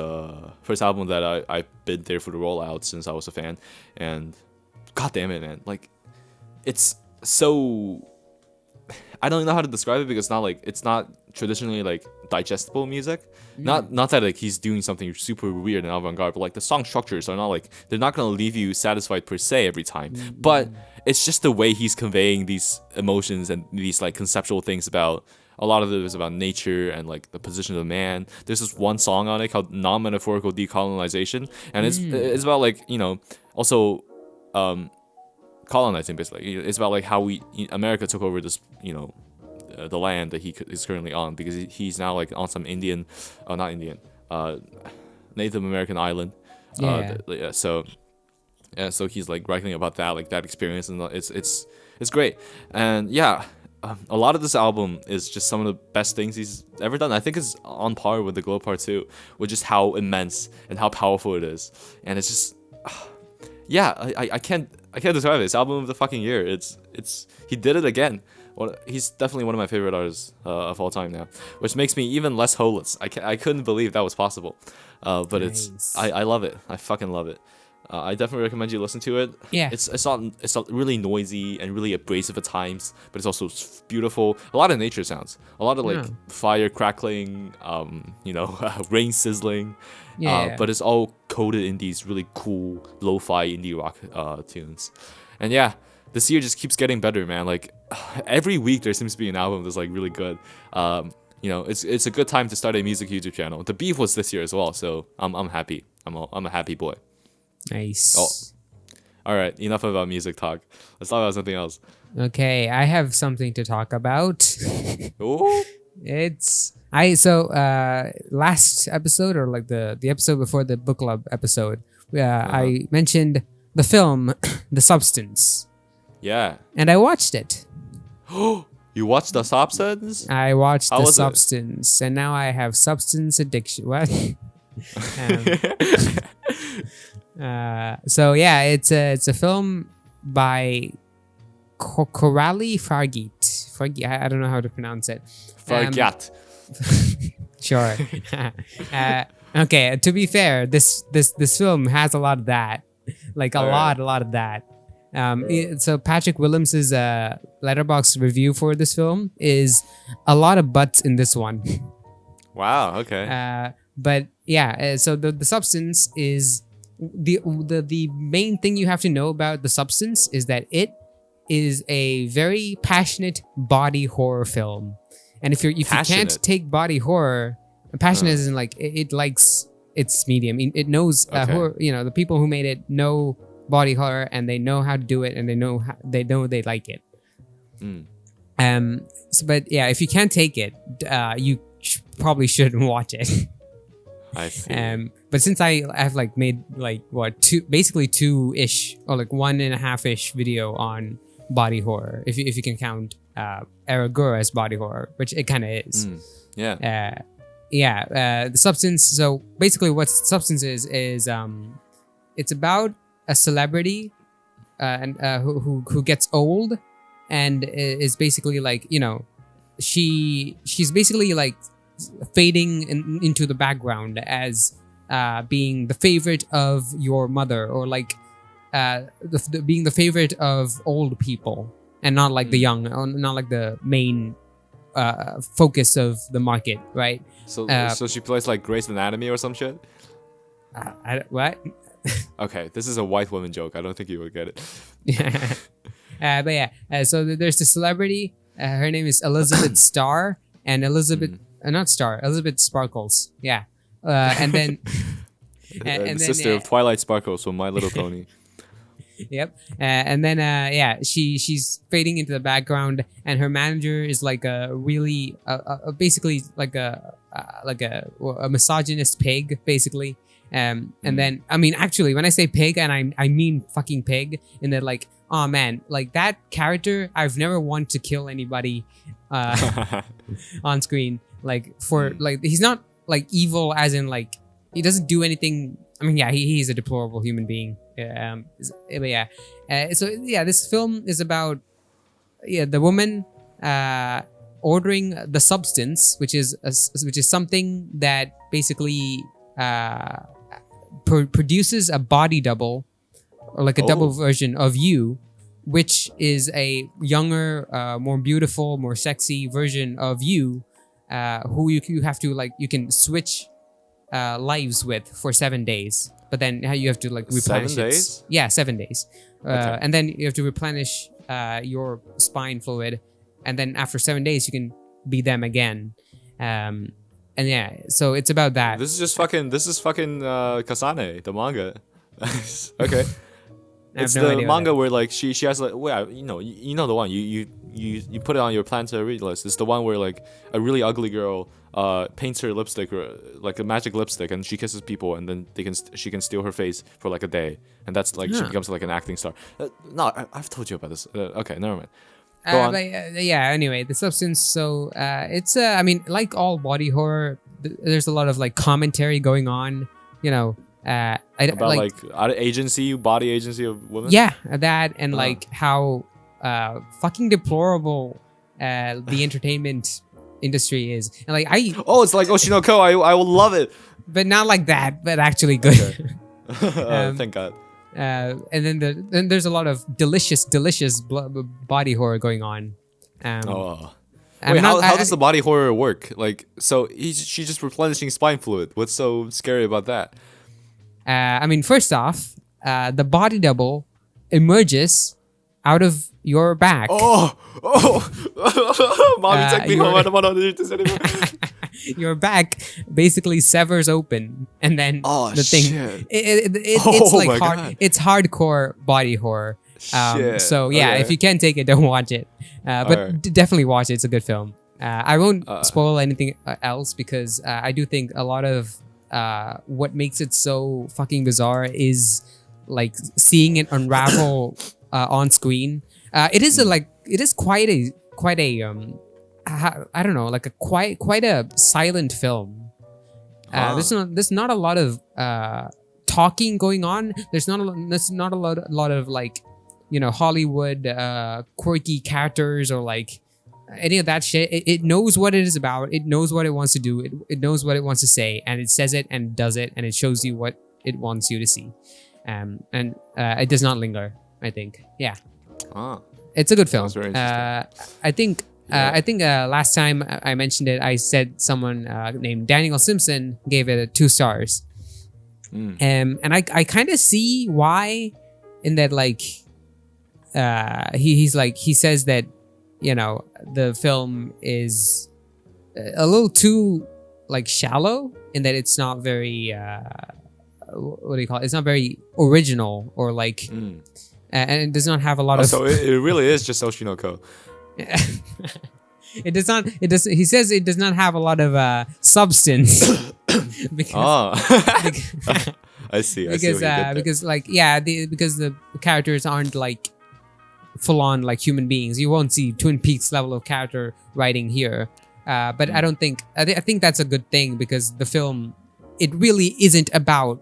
first album that I've been there for the rollout since I was a fan, and god damn it, man, like it's so I don't know how to describe it because it's not traditionally like digestible music. Not that like he's doing something super weird and avant-garde, but like the song structures are not like they're not gonna leave you satisfied per se every time, but it's just the way he's conveying these emotions and these like conceptual things about. A lot of it is about nature and like the position of the man. There's this one song on it called Non-Metaphorical Decolonization, and it's about like, you know, also colonizing basically. It's about like how America took over this, you know, the land that he is currently on, because he's now like on some Native American island. So he's like writing about that, like that experience, and it's great. And yeah. A lot of this album is just some of the best things he's ever done. I think it's on par with the Glow Part 2, with just how immense and how powerful it is. And it's just, yeah, I can't describe it. It's album of the fucking year. It's he did it again. He's definitely one of my favorite artists of all time now, which makes me even less hopeless. I couldn't believe that was possible. But nice. I love it. I fucking love it. I definitely recommend you listen to it. Yeah, it's not really noisy and really abrasive at times, but it's also beautiful. A lot of nature sounds, a lot of like fire crackling, you know, rain sizzling. But it's all coded in these really cool lo-fi indie rock tunes. And yeah, this year just keeps getting better, man. Like every week there seems to be an album that's like really good. You know, it's a good time to start a music YouTube channel. The Beef was this year as well, so I'm happy. I'm a happy boy. Nice. Oh, all right. Enough about music talk. Let's talk about something else. Okay, I have something to talk about. Ooh. Last episode, or like the episode before the book club episode, I mentioned the film The Substance. Yeah. And I watched it. You watched The Substance? I watched How The was it? Substance, and now I have substance addiction. What? So yeah, it's a film by Coralie Fargit. I don't know how to pronounce it. Forget. Sure. Okay. To be fair, this film has a lot of that, like a lot of that. So Patrick Williams's letterbox review for this film is a lot of butts in this one. Wow. Okay. But yeah, so the Substance is the main thing you have to know about The Substance is that it is a very passionate body horror film. And if you can't take body horror, passionate isn't like it likes its medium. It knows horror, the people who made it know body horror and they know how to do it and they know they like it. But yeah, if you can't take it, you probably shouldn't watch it. I see. But since I've like made like basically two-ish or like 1.5-ish video on body horror, if you can count Eragura as body horror, which it kind of is. Yeah. The Substance. So basically, what Substance is it's about a celebrity and who gets old and is basically like she's basically like fading into the background as being the favorite of your mother or like being the favorite of old people and not like the young, not like the main focus of the market, right? So she plays like Grey's Anatomy or some shit? What? Okay, this is a white woman joke. I don't think you would get it. But yeah, so there's the celebrity. Her name is Elizabeth Starr, and Elizabeth Sparkles. Yeah, and then the sister of Twilight Sparkles from My Little Pony. Yep, and then she's fading into the background, and her manager is like a really basically like a misogynist pig, basically. And then I mean, actually, when I say pig, and I mean fucking pig, in that like, oh man, like that character, I've never wanted to kill anybody on screen. Like like he's not like evil as in like he doesn't do anything. I mean, yeah, he's a deplorable human being. But yeah, so yeah, this film is about the woman ordering the substance, which is something that basically produces a body double or like a double version of you, which is a younger, more beautiful, more sexy version of you, who you have to like you can switch lives with for 7 days. But then you have to like replenish 7 days? Yeah, 7 days. Okay. And then you have to replenish your spine fluid. And then after 7 days, you can be them again. And yeah, so it's about that. This is fucking Kasane, the manga. Okay. It's no the idea manga where like she has like, well, you know the one you put it on your plan to read list. It's the one where like a really ugly girl paints her lipstick like a magic lipstick, and she kisses people, and then she can steal her face for like a day, and that's like she becomes like an acting star. No, I've told you about this. Okay, never mind. Go on. Yeah. Anyway, the substance. So it's I mean, like all body horror, there's a lot of like commentary going on. About like body agency of women. Yeah, that and like how fucking deplorable the entertainment industry is, and like it's like Oshinoko. I will love it, but not like that, but actually good. Okay. Thank God. And then there's a lot of delicious body horror going on. Wait, how does the body horror work? Like, so she's just replenishing spine fluid. What's so scary about that? I mean, first off, the body double emerges out of your back. Mommy, take me home. I don't want to do this anymore. Your back basically severs open, and then the thing. Shit. It's like it's hardcore body horror. So yeah, if you can't take it, don't watch it. But definitely watch it. It's a good film. I won't spoil anything else because I do think a lot of what makes it so fucking bizarre is like seeing it unravel on screen. It is quite a I don't know, like a quite a silent film. There's not a lot of talking going on. There's not a lot of like, Hollywood quirky characters or like any of that shit. It knows what it is about. It knows what it wants to do. It knows what it wants to say, and it says it and does it, and it shows you what it wants you to see. And it does not linger, I think. Yeah. It's a good film. Sounds very interesting. I think last time I mentioned it, I said someone named Daniel Simpson gave it 2 stars. And I kind of see why, in that like he says that the film is a little too like shallow, in that it's not very what do you call it? It's not very original or like and it does not have a lot of. So it really is just Oshinoko. It does not. He says it does not have a lot of substance. because, I see. Because the characters aren't like full on like human beings. You won't see Twin Peaks level of character writing here. But I don't think. I think that's a good thing, because the film, it really isn't about.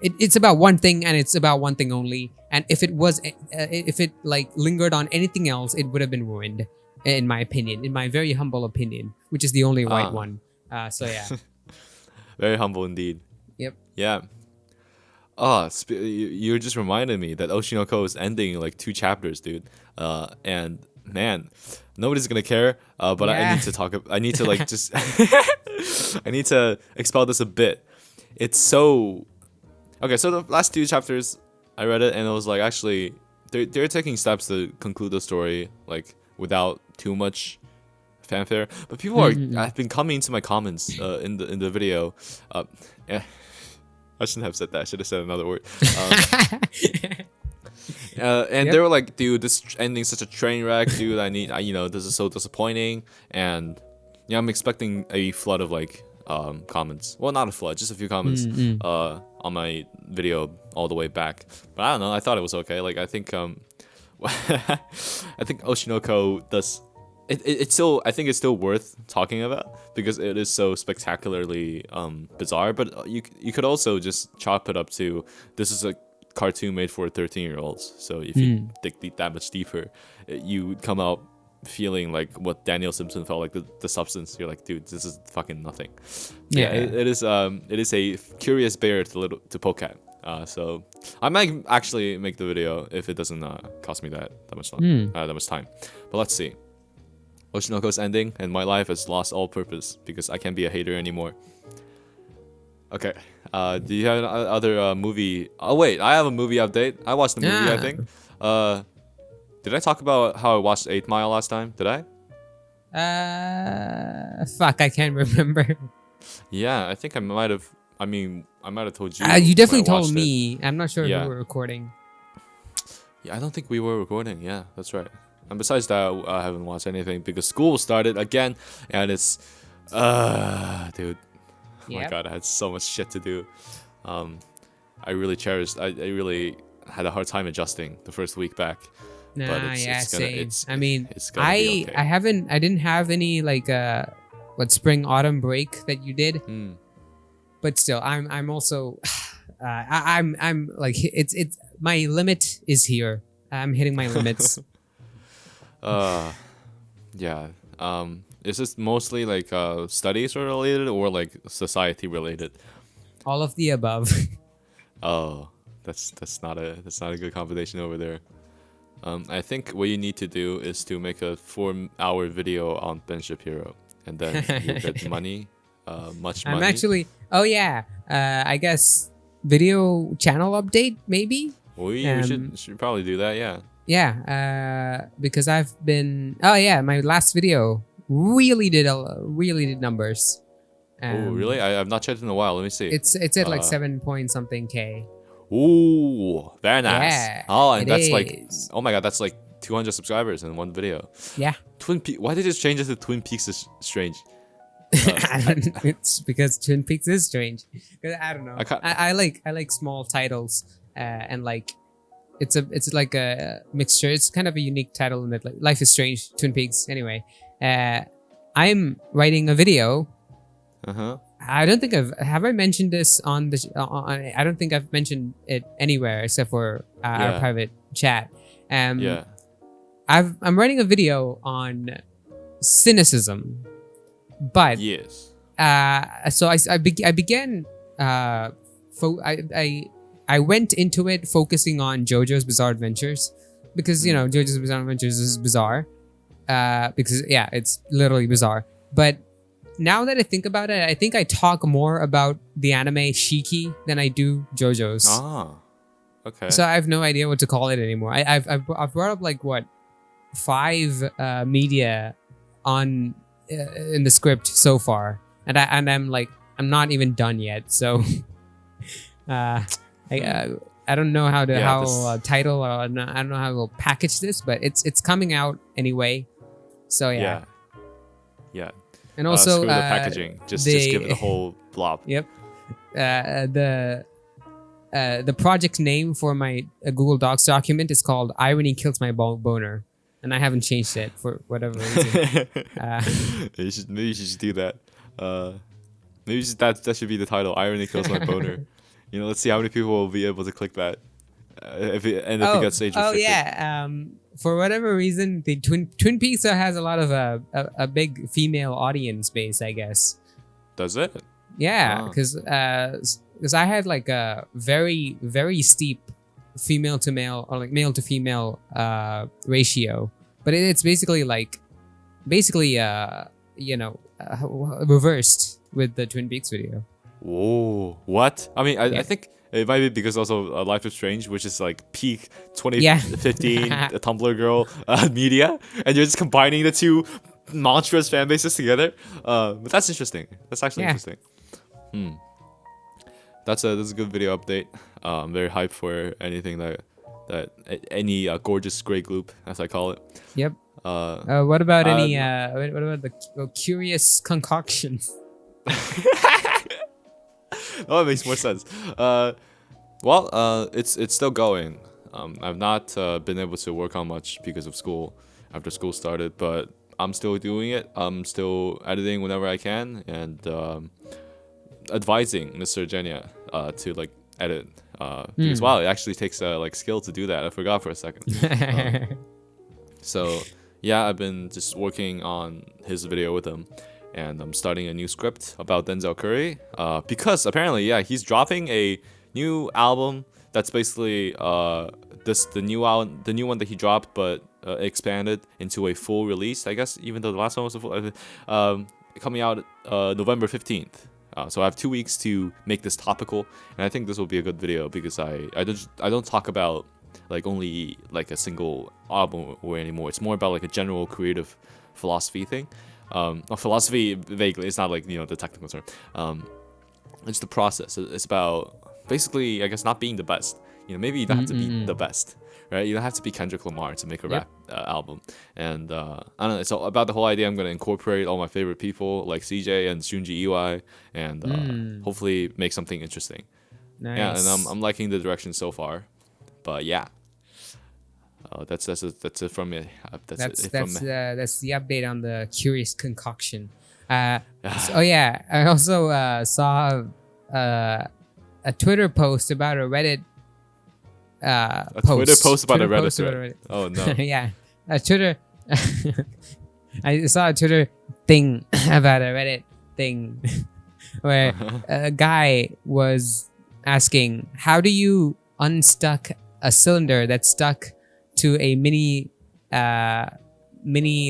It's about one thing, and it's about one thing only. And if it like lingered on anything else, it would have been ruined, in my opinion, in my very humble opinion, which is the only right one. So yeah. Very humble indeed. Yep. Yeah. You just reminded me that Oshinoko is ending like 2 chapters, dude. And man, nobody's gonna care. But yeah. I need to talk. I need to like just. I need to expel this a bit. It's so. Okay, so the last 2 chapters, I read it and it was like, actually, they're taking steps to conclude the story like without too much fanfare. But people have been coming to my comments in the video. Yeah, I shouldn't have said that. I should have said another word. And they were like, dude, this ending's such a train wreck, dude. This is so disappointing. And yeah, I'm expecting a flood of like comments. Well, not a flood, just a few comments on my video all the way back. But I don't know. I thought it was okay. Like I think I think Oshinoko does. It's still, I think it's still worth talking about, because it is so spectacularly bizarre. But you could also just chop it up to, this is a cartoon made for 13-year-olds. So if you dig that much deeper, you would come out feeling like what Daniel Simpson felt like, the substance. You're like, dude, this is fucking nothing. Yeah, it is a curious bear to poke at. So I might actually make the video if it doesn't cost me that much time. But let's see. Oshinoko's ending, and my life has lost all purpose because I can't be a hater anymore. Okay. Do you have other movie? Oh wait, I have a movie update. I watched the movie. I think. Did I talk about how I watched 8 Mile last time? Did I? Fuck, I can't remember. Yeah, I think I might have. I might have told you. You definitely told me. I'm not sure if we were recording. Yeah, I don't think we were recording. Yeah, that's right. And besides that, I haven't watched anything because school started again, and it's, dude. Oh my god, I had so much shit to do. I really had a hard time adjusting the first week back. Nah, but same. I didn't have any like spring autumn break that you did. But still, I'm also, I'm like, it's my limit is here. I'm hitting my limits. Yeah. Is this mostly like studies related or like society related? All of the above. Oh, that's not a good combination over there. I think what you need to do is to make a 4-hour video on Ben Shapiro, and then you get money, much money. I'm actually. Oh yeah. I guess video channel update maybe. We should probably do that. Yeah. Yeah, because I've been. Oh yeah, my last video really did numbers. Oh really? I've not checked in a while. Let me see. It's at like 7 point something K. Ooh, very nice. Yeah, oh, and that's like, oh my god, that's like 200 subscribers in one video. Yeah. Twin Peaks. Why did it change it to Twin Peaks? Is strange. It's because Twin Peaks is strange. I don't know. I like small titles, and like. it's like a mixture. It's kind of a unique title in that, like, Life is Strange, Twin Peaks. Anyway, I'm writing a video. I don't think have I mentioned this on the I don't think I've mentioned it anywhere except for our private chat. I'm writing a video on cynicism, but so I began I went into it focusing on JoJo's Bizarre Adventures because JoJo's Bizarre Adventures is bizarre because it's literally bizarre. But now that I think about it, I think I talk more about the anime Shiki than I do JoJo's. Okay. So I have no idea what to call it anymore. I've brought up like 5 media on in the script so far, and I'm like, I'm not even done yet. So I don't know how to title, or I don't know how we'll package this, but it's coming out anyway. So yeah. And also screw the packaging. Just give it a whole blob. Yep. The project name for my Google Docs document is called "Irony Kills My Boner," and I haven't changed it for whatever reason. Maybe you should do that. Maybe that should be the title. "Irony Kills My Boner." Let's see how many people will be able to click that. If it gets age restricted. Oh yeah. For whatever reason, the Twin Peaks has a lot of a big female audience base, I guess. Does it? Yeah, because I had like a very, very steep female to male or like male to female ratio, but it's basically reversed with the Twin Peaks video. Whoa, what? I mean, I think it might be because also Life is Strange, which is like peak 2015 Tumblr girl media, and you're just combining the two monstrous fan bases together. But that's interesting. That's actually interesting. That's a good video update. I'm very hyped for anything that any gorgeous gray gloop, as I call it. Yep. What about what about the curious concoctions? Oh, it makes more sense. It's still going. I've not been able to work on much because of school after school started, but I'm still doing it. I'm still editing whenever I can and advising Mr. Genya to like edit because wow, it actually takes skill to do that. I forgot for a second. So yeah, I've been just working on his video with him. And I'm starting a new script about Denzel Curry because apparently, he's dropping a new album that's basically the new one that he dropped, but expanded into a full release, I guess, even though the last one was a full, coming out November 15th. So I have 2 weeks to make this topical, and I think this will be a good video because I don't talk about like only like a single album or anymore. It's more about like a general creative philosophy thing. Philosophy vaguely, it's not like the technical term. It's the process. It's about basically, I guess, not being the best. Maybe you don't have to be the best, right? You don't have to be Kendrick Lamar to make a rap album. And I don't know. So about the whole idea, I'm gonna incorporate all my favorite people like CJ and Shunji Iwai, and hopefully make something interesting. Nice. Yeah, and I'm liking the direction so far. But yeah. That's it from me. That's the update on the curious concoction. I also saw a Twitter post about a Reddit. Twitter post about a Reddit thread. Oh no. Yeah, a Twitter. I saw a Twitter thing about a Reddit thing where a guy was asking, "How do you unstuck a cylinder that's stuck to a mini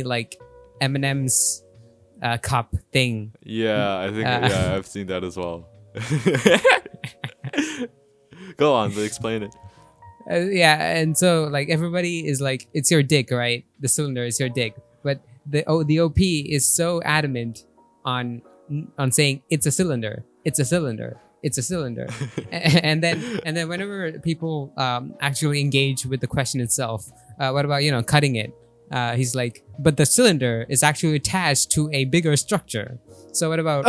like M&M's cup thing?" Yeah, I think I've seen that as well. Go on, explain it. And so like everybody is like, it's your dick, right? The cylinder is your dick, but the OP is so adamant on saying it's a cylinder, it's a cylinder, it's a cylinder. and then whenever people actually engage with the question itself, what about cutting it? He's like, but the cylinder is actually attached to a bigger structure. So what about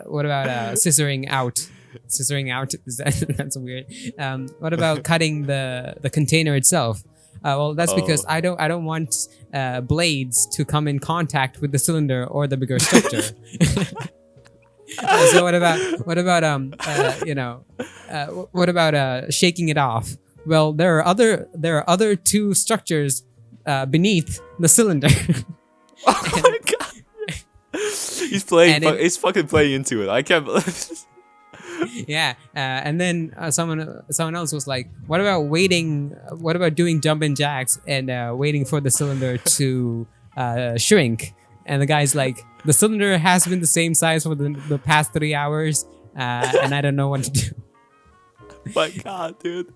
what about scissoring out scissoring out. That's weird. What about cutting the container itself? Well, that's because Oh. I don't want blades to come in contact with the cylinder or the bigger structure. So what about what about shaking it off? Well, there are other two structures beneath the cylinder. Oh my god. He's playing. And He's fucking playing into it. I can't believe this. Yeah, and then someone else was like, "What about waiting? What about doing jumping jacks and waiting for the cylinder to shrink?" And the guy's like, "The cylinder has been the same size for the past 3 hours, and I don't know what to do." My god, dude.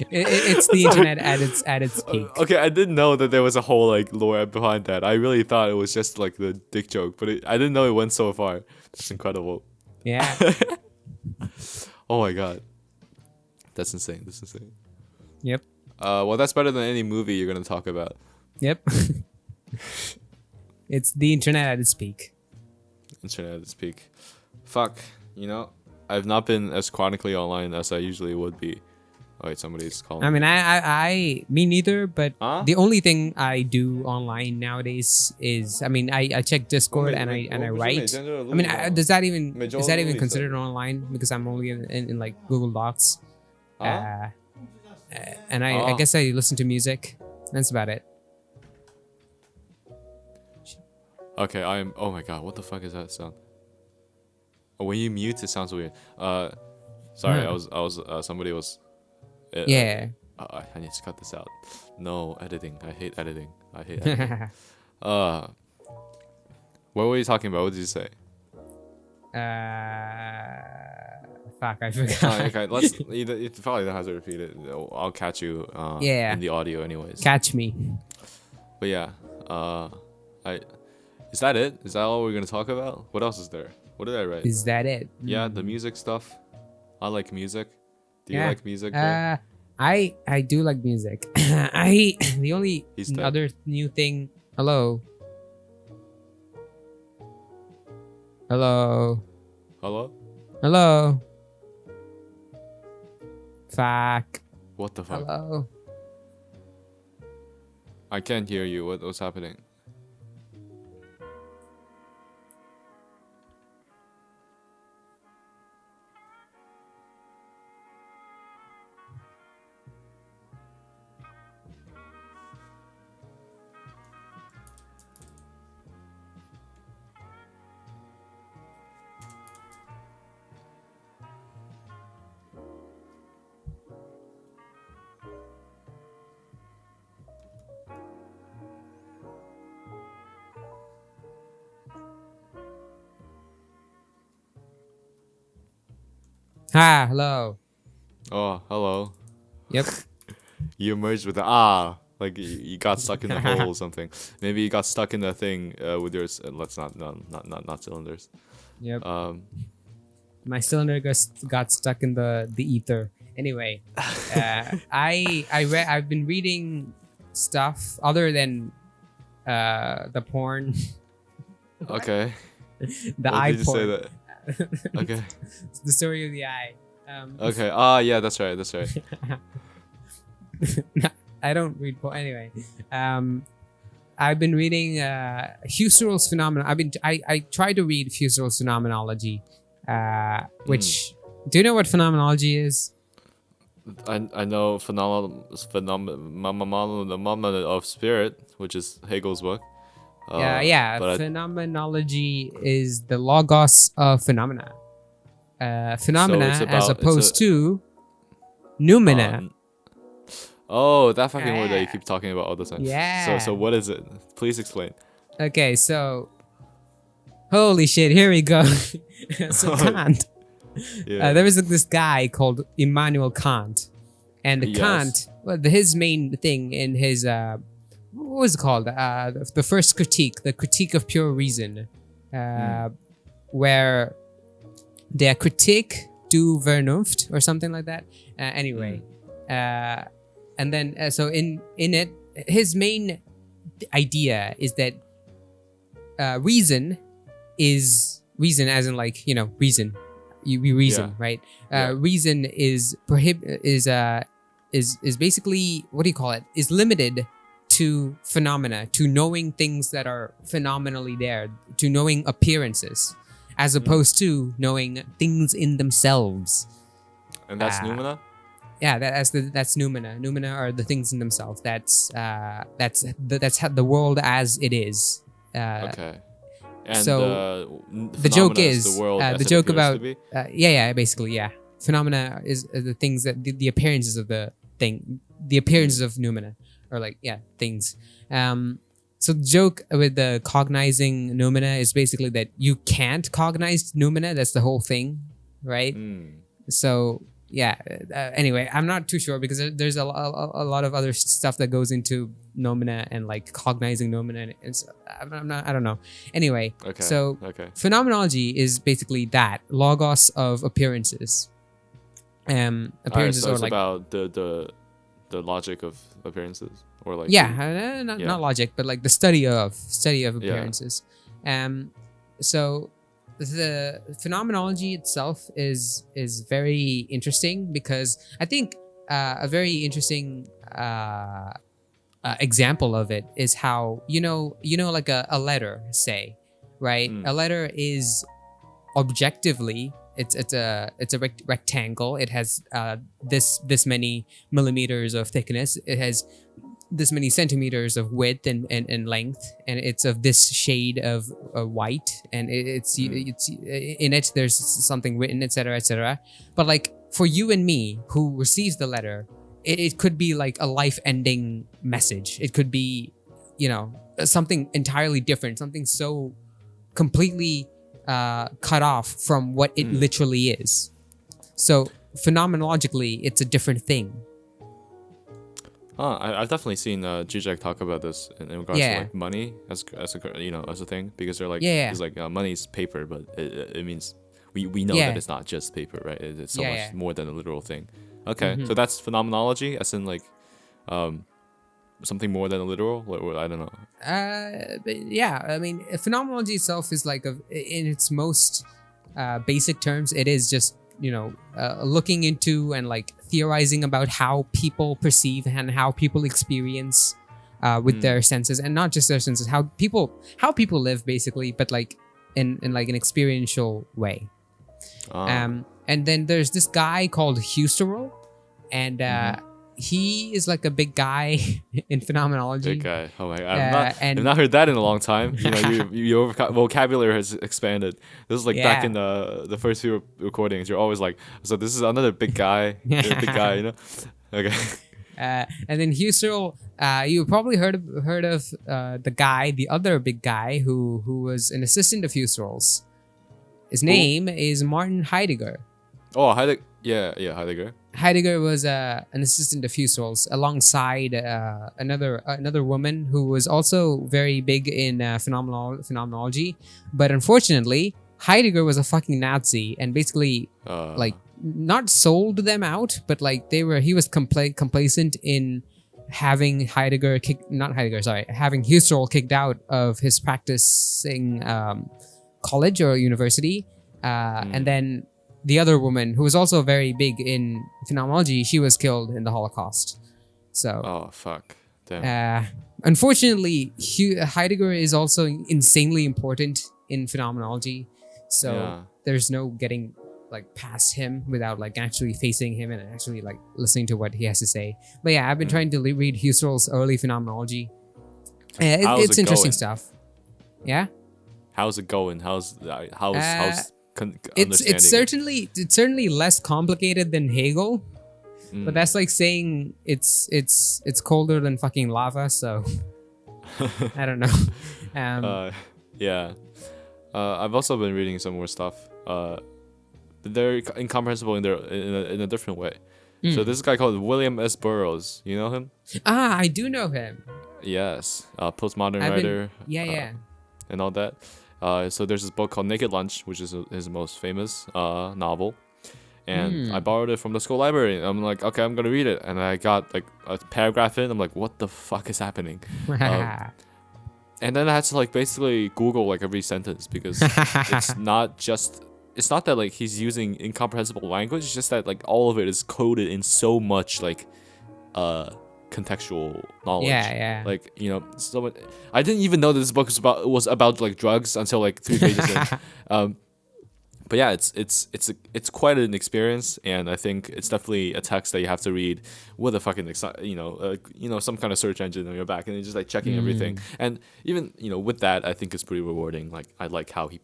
It's the internet at its peak. Okay, I didn't know that there was a whole like lore behind that. I really thought it was just like the dick joke, but I didn't know it went so far. That's incredible. Yeah. Oh my god. That's insane. That's insane. Yep. Well, that's better than any movie you're gonna talk about. Yep. It's the internet at its peak. Internet at its peak. Fuck. You know, I've not been as chronically online as I usually would be. Oh wait, somebody's calling. I mean, me neither. But Huh? the only thing I do online nowadays is, I mean, I check Discord and I write. I mean, does that even considered online? Because I'm only in like Google Docs. And I guess I listen to music. That's about it. Okay, oh my god, what the fuck is that sound? Oh, when you mute, it sounds weird. Sorry, somebody was. Yeah. I need to cut this out. No, editing. I hate editing. What were you talking about? What did you say? Fuck, I forgot. Oh, okay, let's. You probably don't have to repeat it. I'll catch you. Yeah. In the audio, anyways. Catch me. But yeah, is that it? Is that all we're gonna talk about? What else is there? What did I write? Is that it? Yeah, the music stuff. I like music. Do you Yeah. like music? Bro? I do like music. The only He's dead. other new thing. Hello. Hello? Hello. Fuck. What the fuck? Hello. I can't hear you. What's happening? Hi. Hello. Oh, hello. Yep. You emerged with like you got stuck in the hole or something. Maybe you got stuck in the thing with your. Let's not cylinders. Yep. Um, My cylinder got stuck in the ether. Anyway, I've been reading stuff other than the porn, okay. the Why eye did you say porn, that? Okay. the story of the eye. Okay. Yeah, that's right. That's right. I don't read porn anyway. I've been reading Husserl's phenomenon. I tried to read Husserl's phenomenology, which do you know what phenomenology is? I know phenomenon of spirit, which is Hegel's book. But phenomenology is the logos of phenomena. Phenomena as opposed to noumena. Oh, that fucking word that you keep talking about all the time. Yeah. So what is it? Please explain. Okay, so holy shit, here we go. So Kant. Yeah. There was this guy called Immanuel Kant, and Yes. Kant, well, his main thing in his what was it called? The first critique, the critique of pure reason, where der Kritik du Vernunft or something like that. Anyway, and then so in it, his main idea is that reason is reason, as in like reason. we reason, Yeah. right? Yeah. Reason is basically, what do you call it? Is limited to phenomena, to knowing things that are phenomenally there, to knowing appearances, as opposed to knowing things in themselves. And that's Uh, Numina? Yeah, that's noumena. Noumena are the things in themselves. That's how the world as it is. Okay. And So the joke phenomena is the is world as the it joke appears to about be? basically, yeah. Phenomena is the things that the appearances of the thing, the appearances of noumena, or like, yeah, things. So the joke with the cognizing noumena is basically that you can't cognize noumena. That's the whole thing, right? So yeah. Anyway, I'm not too sure because there's a lot of other stuff that goes into noumena and like cognizing noumena, and so I don't know. Anyway, Okay. so Okay. phenomenology is basically that logos of appearances. Alright, Appearances so are it's like, about the logic of appearances, or like yeah, yeah. not logic, but like the study of Yeah. appearances. So the phenomenology itself is very interesting because I think a very interesting example of it is how like a letter, say, right? A letter is objectively, it's a rectangle. It has this many millimeters of thickness. It has this many centimeters of width and length, and it's of this shade of white, and it's in it there's something written, etc., etc. But like for you and me who receives the letter, it could be like a life-ending message. It could be, something entirely different, something so completely cut off from what it literally is. So phenomenologically, it's a different thing. I've definitely seen Zizek talk about this in regards to like money as a thing, because they're like, he's like, money's paper, but it means we know that it's not just paper, right? It's so much more than a literal thing. Okay, so that's phenomenology, as in like something more than a literal, or I don't know. But yeah, I mean, phenomenology itself is like in its most basic terms, it is just looking into and like theorizing about how people perceive and how people experience with their senses, and not just their senses, how people live basically, but like in like an experiential way. And then there's this guy called Husserl, and he is like a big guy in phenomenology. Big guy. Oh my god. And I've not heard that in a long time. Your vocabulary has expanded. This is like back in the first few recordings. You're always like, so this is another big guy. Big guy, Okay. And then Husserl, you probably heard of the other big guy who was an assistant of Husserl's. His name is Martin Heidegger. Oh, Heidegger. Yeah, Heidegger. Heidegger was an assistant of Husserl's alongside another woman who was also very big in phenomenology. But unfortunately, Heidegger was a fucking Nazi and basically like not sold them out, but like he was complacent in having having Husserl kicked out of his practicing college or university, and then the other woman, who was also very big in phenomenology, she was killed in the Holocaust. So. Oh fuck! Damn. Unfortunately, Heidegger is also insanely important in phenomenology. So there's no getting like past him without like actually facing him and actually like listening to what he has to say. But yeah, I've been trying to read Husserl's early phenomenology. It's interesting stuff. Yeah. How's it going? How's it's certainly less complicated than Hegel, but that's like saying it's colder than fucking lava. So I don't know. I've also been reading some more stuff. They're incomprehensible in a different way. So this guy called William S. Burroughs. You know him? I do know him. Yes, postmodern writer. And all that. So there's this book called Naked Lunch, which is his most famous novel, and I borrowed it from the school library. I'm like, okay, I'm gonna read it, and I got like a paragraph in. I'm like, what the fuck is happening? And then I had to like basically Google like every sentence, because it's not just it's not that like he's using incomprehensible language. It's just that like all of it is coded in so much like contextual knowledge. Yeah. Like, you know, so much, I didn't even know that this book was about like drugs until like 3 pages in. But yeah, it's quite an experience, and I think it's definitely a text that you have to read with a fucking some kind of search engine on your back, and you're just like checking everything. And even, you know, with that, I think it's pretty rewarding. Like, I like how he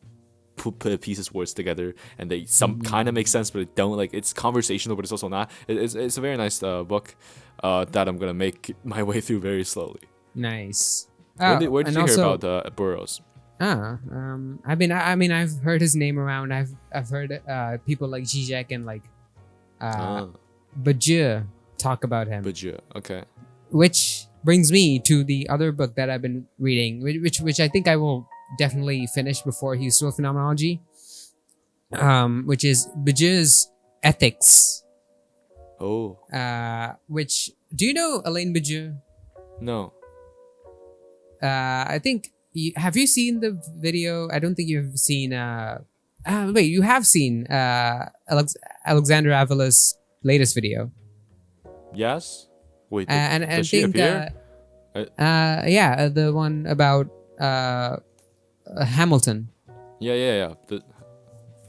put pieces words together, and they some kind of make sense, but it don't. Like, it's conversational, but it's also not. It's a very nice book that I'm gonna make my way through very slowly. Nice. Where did you hear about Burroughs? I mean, I've heard his name around. I've heard people like Zizek and like Bajir talk about him. Bajir, okay. Which brings me to the other book that I've been reading, which I think I will definitely finish before useful phenomenology. Which is Bajir's Ethics. Oh. Which, do you know Alain Bajir? No. I think. Have you seen the video? I don't think you've seen. Wait, you have seen Alexander Avala's latest video. Yes. Wait. And does she appear? Yeah, the one about Hamilton. Yeah.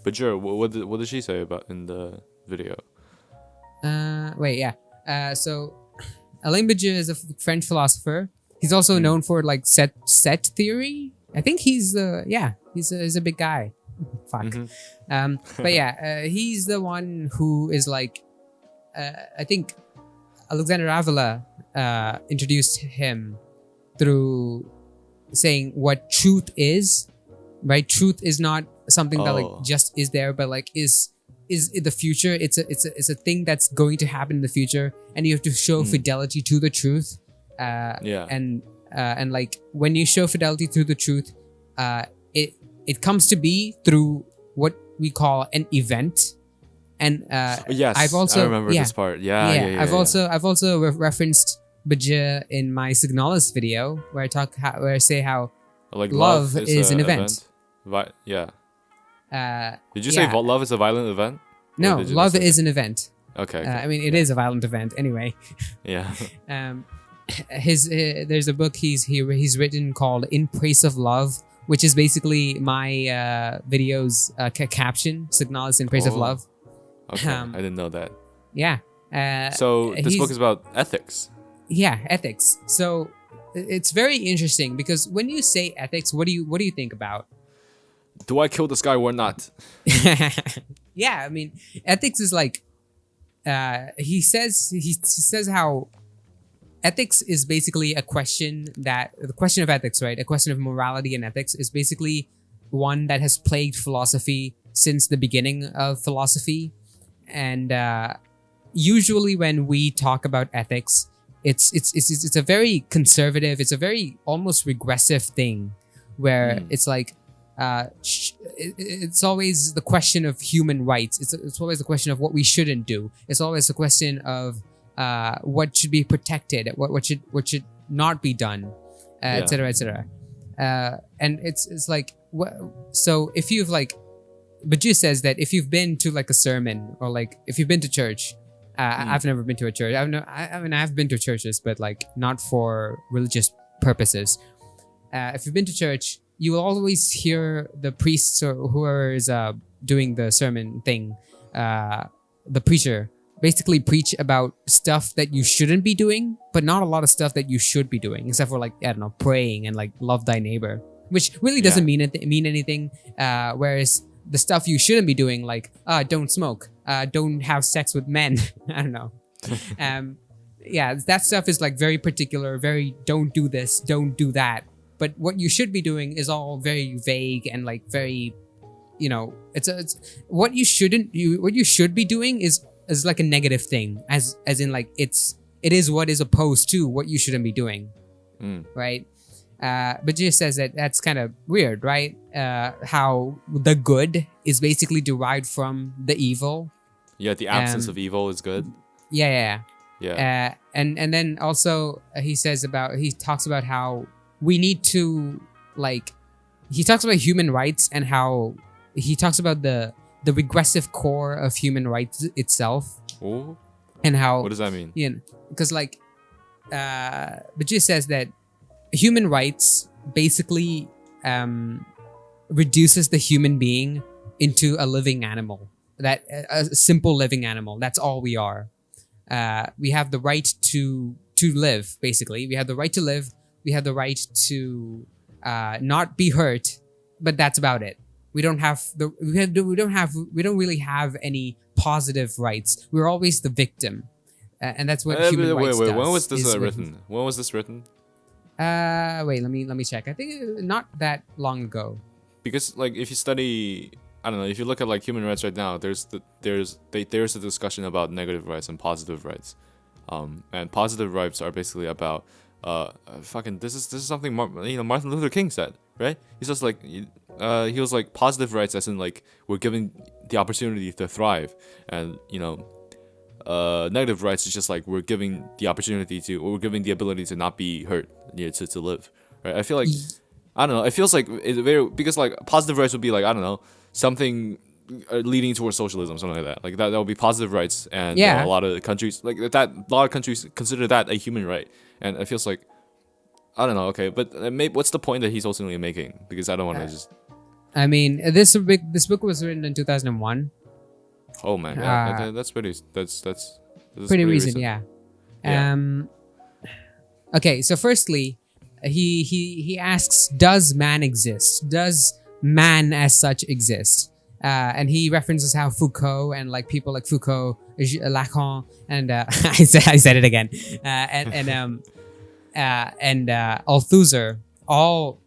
But sure, what did she say about in the video? So Alain Bajir is a French philosopher. He's also known for like set theory. I think he's a big guy. Fuck. But yeah, he's the one who is like, I think Alexander Avila introduced him through saying what truth is, right? Truth is not something that like just is there, but like is in the future. It's a thing that's going to happen in the future, and you have to show fidelity to the truth. And like when you show fidelity to the truth, it comes to be through what we call an event. And yes, I remember this part. Yeah. I've also referenced Bajir in my Signalis video where I say how like love is an event. Did you say love is a violent event? No, love is an event. Okay. I mean, it is a violent event anyway. Yeah. There's a book he's written called In Praise of Love, which is basically my video's caption, Signalis in Praise of Love. Okay, I didn't know that. Yeah. So this book is about ethics. Yeah, ethics. So it's very interesting because when you say ethics, what do you think about? Do I kill this guy or not? Yeah, I mean, ethics is like he says how ethics is basically the question of ethics, right? A question of morality and ethics is basically one that has plagued philosophy since the beginning of philosophy. And usually when we talk about ethics, it's a very conservative, it's a very almost regressive thing where it's like it's always the question of human rights. It's always the question of what we shouldn't do. It's always the question of what should be protected, what should not be done, etc., etc. And it's like so if you've like, Bajir says that if you've been to like a sermon or like if you've been to church, I've never been to a church. I mean I've been to churches, but like not for religious purposes. If you've been to church, you will always hear the priests or whoever is doing the sermon thing, the preacher, basically preach about stuff that you shouldn't be doing, but not a lot of stuff that you should be doing, except for like, I don't know, praying and like love thy neighbor, which really doesn't mean anything. Whereas the stuff you shouldn't be doing, like don't smoke, don't have sex with men, I don't know. That stuff is like very particular, very don't do this, don't do that. But what you should be doing is all very vague and like very, you know, it's what you should be doing is like a negative thing, as in like it is what is opposed to what you shouldn't be doing, right? But just says that that's kind of weird, right? How the good is basically derived from the evil. Yeah, the absence of evil is good. Yeah. And then also he talks about how we need to like, he talks about human rights and how he talks about the the regressive core of human rights itself, Oh, and how, what does that mean? because like Bajir says that human rights basically reduces the human being into a living animal, that a simple living animal. That's all we are. We have the right to live. Basically, we have the right to live. We have the right to not be hurt, but that's about it. We don't have the we don't really have any positive rights. We're always the victim, and that's what human rights does. When was this written? When was this written? Wait, let me check. I think not that long ago. Because like if you study, I don't know, if you look at like human rights right now, there's a discussion about negative rights and positive rights, and positive rights are basically about this is something Martin Luther King said, right? He's just like he was like positive rights as in like we're given the opportunity to thrive, and negative rights is just like we're giving the ability to not be hurt, to live, right? I feel like I don't know. It feels like it's very, because like positive rights would be like, I don't know, something leading towards socialism, something like that. Like that would be positive rights, and a lot of countries like that. A lot of countries consider that a human right, and it feels like I don't know. Okay, but what's the point that he's ultimately making? Because I don't want to just. I mean, this book was written in 2001. Oh man, yeah, that's pretty. That's pretty recent, yeah. Okay, so firstly, he asks, does man exist? Does man as such exist? And he references how Foucault and like people like Foucault, Lacan, and I said it again, and Althusser all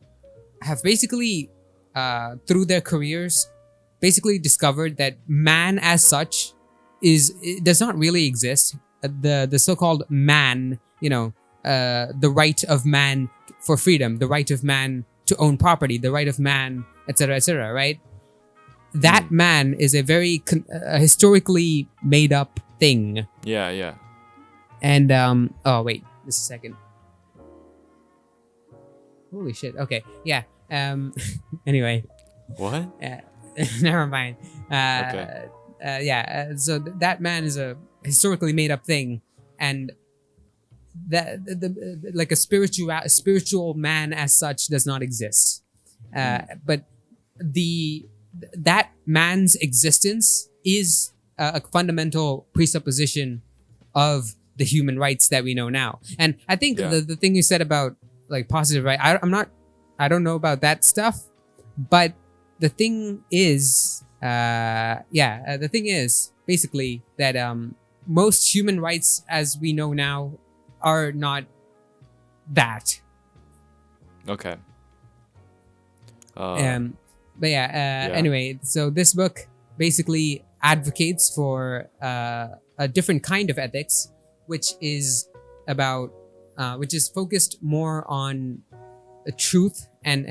have basically through their careers basically discovered that man as such does not really exist. The so-called man, the right of man for freedom, the right of man to own property, the right of man, etc., right? That man is a very historically made up thing. Yeah. And oh wait, just a second. Holy shit. Okay, yeah. Anyway. What? Never mind. Okay. So that man is a historically made up thing, and that like a spiritual man as such does not exist. But that man's existence is a fundamental presupposition of the human rights that we know now. And I think the thing you said about like positive right, I don't know about that stuff, but the thing is, the thing is basically that most human rights as we know now are not that. Okay. Anyway, so this book basically advocates for a different kind of ethics, which is focused more on truth and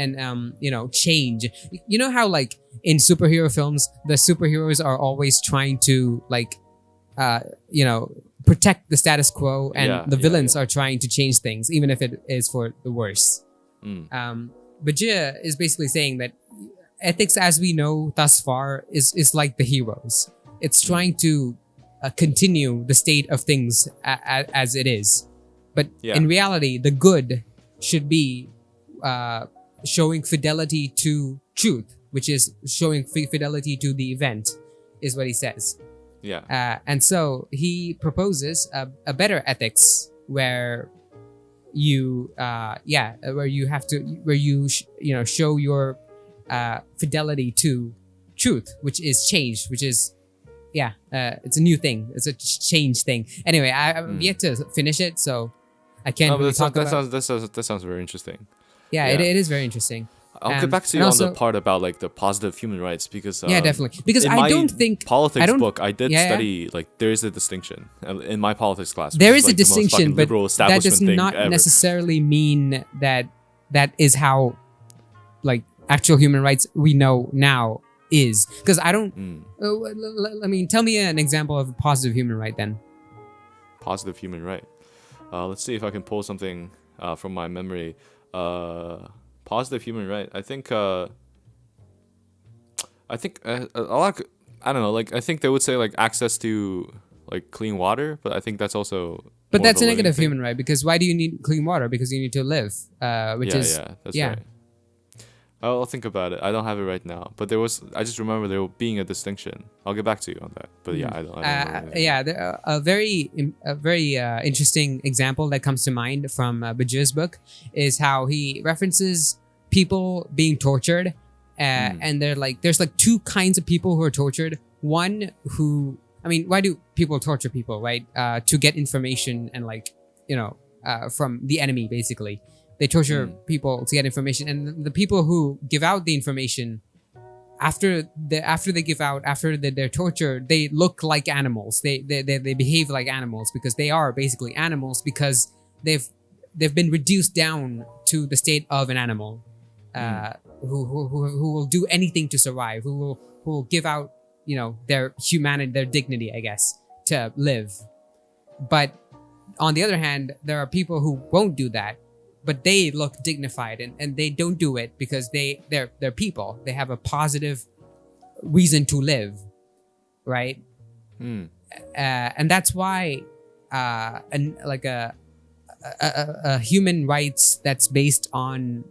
change. You know how like in superhero films, the superheroes are always trying to like protect the status quo, and the villains are trying to change things, even if it is for the worse. Bajir is basically saying that ethics as we know thus far is like the heroes. It's trying to continue the state of things as it is. But in reality, the good should be showing fidelity to truth, which is showing fidelity to the event, is what he says. And so he proposes a better ethics where you show your fidelity to truth, which is change, which is it's a new thing. It's a change thing. Anyway, I'm yet to finish it, so I can't really talk about. That sounds very interesting. Yeah, it is very interesting. I'll get back to you on the part about like the positive human rights, because definitely, because I don't think politics book I did study like there is a distinction in my politics class. There is a distinction, but that does not necessarily mean that is how like actual human rights we know now is. Because I don't. I mean, tell me an example of a positive human right then. Positive human right. Let's see if I can pull something from my memory. Positive human right. I think a lot. I don't know. Like I think they would say like access to like clean water, but I think that's also. But more of that's a a living negative thing. human right, because why do you need clean water? Because you need to live, which is That's right. I'll think about it. I don't have it right now, but I just remember there being a distinction. I'll get back to you on that. But yeah, I don't remember anything. yeah. A very interesting example that comes to mind from Bajir's book is how he references people being tortured, and there's like two kinds of people who are tortured. One who, I mean, why do people torture people, right? To get information and like from the enemy, basically. They torture people to get information, and the people who give out the information after they give out, after they're tortured, they look like animals. They behave like animals because they are basically animals because they've been reduced down to the state of an animal, who will do anything to survive, who will give out their humanity, their dignity, I guess, to live. But on the other hand, there are people who won't do that, but they look dignified, and they don't do it because they're people. They have a positive reason to live, right? And that's why a human rights that's based on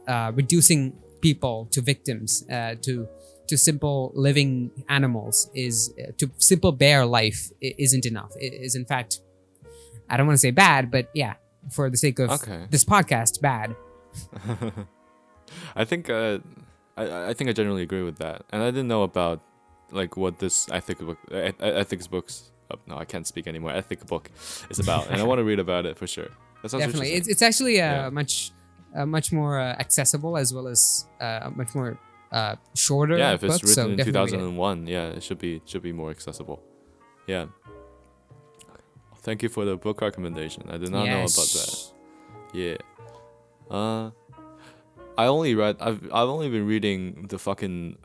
reducing people to victims, to simple living animals, is to simple bare life isn't enough. It is, in fact, I don't want to say bad, but yeah, for the sake of this podcast, bad. I think I think I generally agree with that, and I didn't know about like what this ethics books. Oh, no, I can't speak anymore. Ethic book is about, and I want to read about it for sure. That sounds definitely. interesting. It's actually much more accessible, as well as much more shorter. Yeah, if it's book, so written in definitely 2001, yeah, it should be more accessible. Yeah. Thank you for the book recommendation. I did not know about that. Yeah. I've only been reading the fucking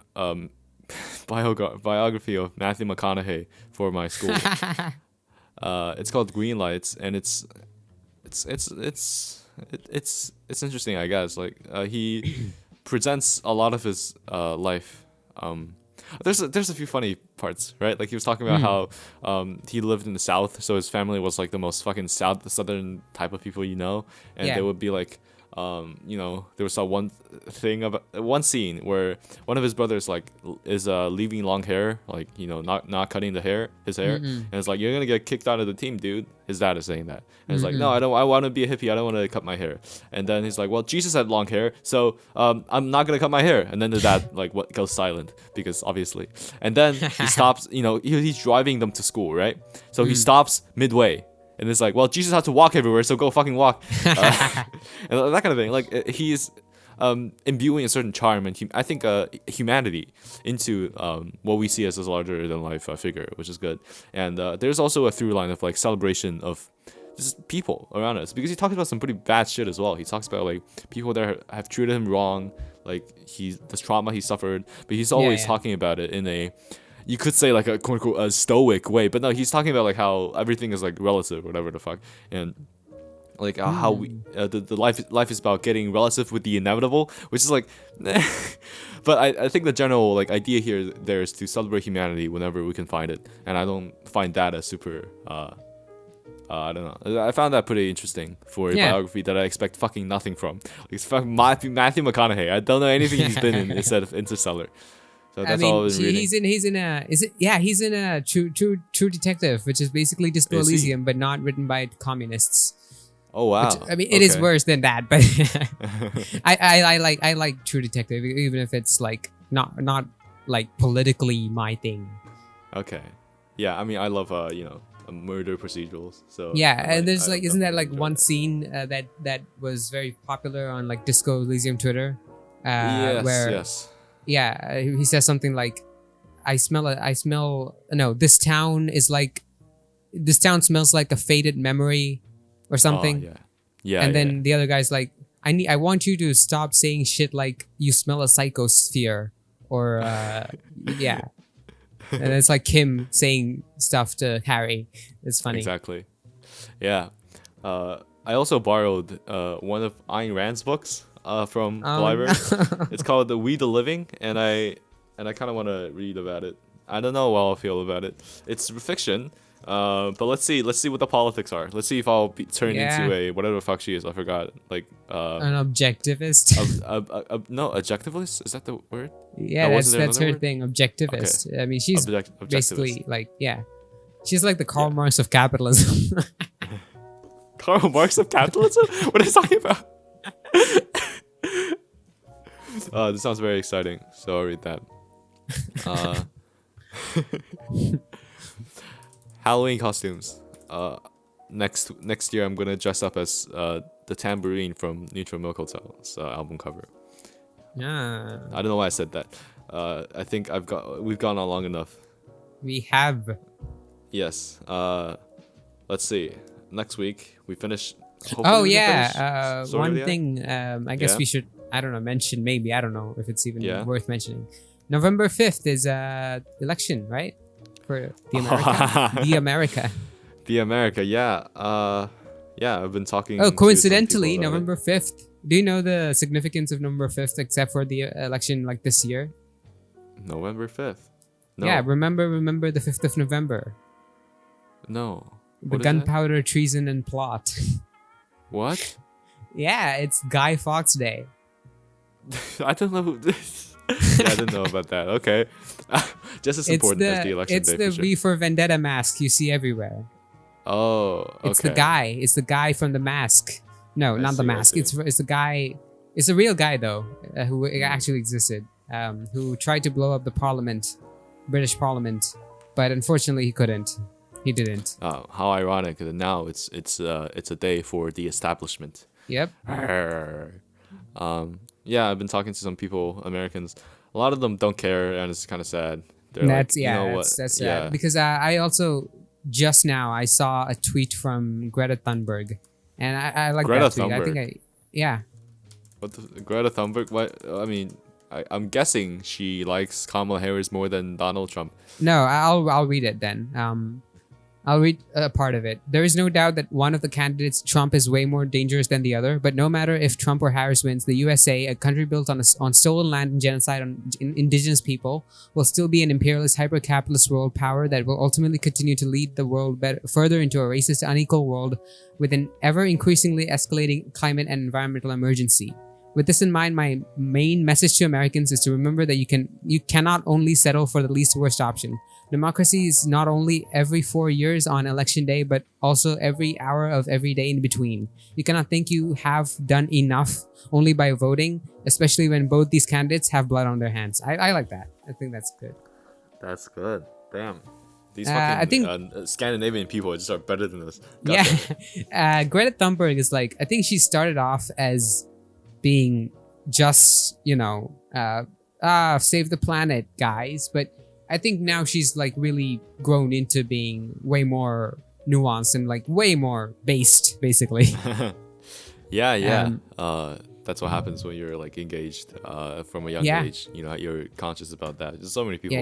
biography of Matthew McConaughey for my school. It's called Green Lights, and it's interesting, I guess. Like he presents a lot of his life. There's a few funny parts, right? Like he was talking about how he lived in the South, so his family was like the most fucking southern type of people, and they would be like, there was one scene where one of his brothers like is leaving long hair, like not cutting his hair, and it's like, you're gonna get kicked out of the team, dude. His dad is saying that, and it's like, no, I want to be a hippie, I don't want to cut my hair. And then he's like, well, Jesus had long hair, so I'm not gonna cut my hair. And then the dad goes silent, because obviously, and then he stops. He's driving them to school, right? So he stops midway. And it's like, well, Jesus had to walk everywhere, so go fucking walk. And that kind of thing. Like, he's imbuing a certain charm and I think humanity into what we see as a larger-than-life figure, which is good. And there's also a through line of like celebration of just people around us, because he talks about some pretty bad shit as well. He talks about like people that have treated him wrong, like this trauma he suffered, but he's always talking about it in a, you could say like a quote unquote a stoic way, but no, he's talking about like how everything is like relative, whatever the fuck, and like how we the life is about getting relative with the inevitable, which is like, but I think the general like idea here there is to celebrate humanity whenever we can find it, and I don't find that as super I don't know. I found that pretty interesting for a biography that I expect fucking nothing from. It's fucking Matthew McConaughey. I don't know anything he's been in instead of Interstellar. So that's all I was reading. He's in a True Detective, which is basically Disco Elysium, but not written by communists. Oh wow! Which, I mean, it is worse than that, but I like True Detective, even if it's like not like politically my thing. Okay, yeah. I mean, I love murder procedurals. So yeah, and there's like, isn't that like one scene that was very popular on like Disco Elysium Twitter? Yes. Yeah, he says something like, this town smells like a faded memory or something. Oh, yeah. And then the other guy's like, I want you to stop saying shit like you smell a psychosphere, or yeah. And it's like Kim saying stuff to Harry. It's funny. Exactly. Yeah. I also borrowed one of Ayn Rand's books from the library. It's called We the Living, and I kind of want to read about it I don't know how I feel about it. It's fiction. But let's see what the politics are. Let's see if I'll be turned into a whatever the fuck she is. I forgot. Like an objectivist. No, objectivist. Is that the word? Yeah, no, that's her thing. Objectivist. Okay. I mean, she's basically like she's like the Karl Marx of capitalism. Karl Marx of capitalism? What are you talking about? This sounds very exciting. So I'll read that. Halloween costumes. Next year I'm gonna dress up as the tambourine from Neutral Milk Hotel's album cover. Yeah. I don't know why I said that. I think we've gone on long enough. We have. Yes. Let's see. Next week we finish. Oh yeah. One thing. I guess we should. I don't know. Mention maybe. I don't know if it's even worth mentioning. November 5th is election, right? For the America. The America. Yeah. Yeah. I've been talking. Oh, coincidentally, November 5th. Do you know the significance of November 5th, except for the election like this year? November 5th. No. Yeah. Remember the 5th of November. No. The gunpowder treason and plot. What? Yeah, it's Guy Fawkes Day. I don't know who this. Yeah, I didn't know about that. Okay. Just as important as the election day. It's the V for Vendetta mask you see everywhere. Oh, okay. It's the guy. It's the guy from the mask. No, not the mask. It's the guy. It's a real guy though, who actually existed. Who tried to blow up the Parliament, British Parliament, but unfortunately he couldn't. He didn't. Oh, how ironic! And now it's a day for the establishment. Yep. Yeah, I've been talking to some people, Americans. A lot of them don't care, and it's kind of sad. They're that's sad. Because I also just now I saw a tweet from Greta Thunberg, and I like Greta that tweet. Thunberg. I think What Greta Thunberg? What I mean, I'm guessing she likes Kamala Harris more than Donald Trump. No, I'll read it then. I'll read a part of it. There is no doubt that one of the candidates, Trump, is way more dangerous than the other. But no matter if Trump or Harris wins, the USA, a country built on stolen land and genocide on indigenous people, will still be an imperialist, hyper-capitalist world power that will ultimately continue to lead the world further into a racist, unequal world with an ever-increasingly escalating climate and environmental emergency. With this in mind, my main message to Americans is to remember that you cannot only settle for the least worst option. Democracy is not only every 4 years on election day, but also every hour of every day in between. You cannot think you have done enough only by voting, especially when both these candidates have blood on their hands. I like that. I think that's good. That's good. Damn. These fucking I think, Scandinavian people just are better than us. Yeah. Greta Thunberg is like, I think she started off as being just, save the planet, guys. But I think now she's like really grown into being way more nuanced and like way more based, basically. Yeah. That's what happens when you're like engaged from a young age. You're conscious about that. There's so many people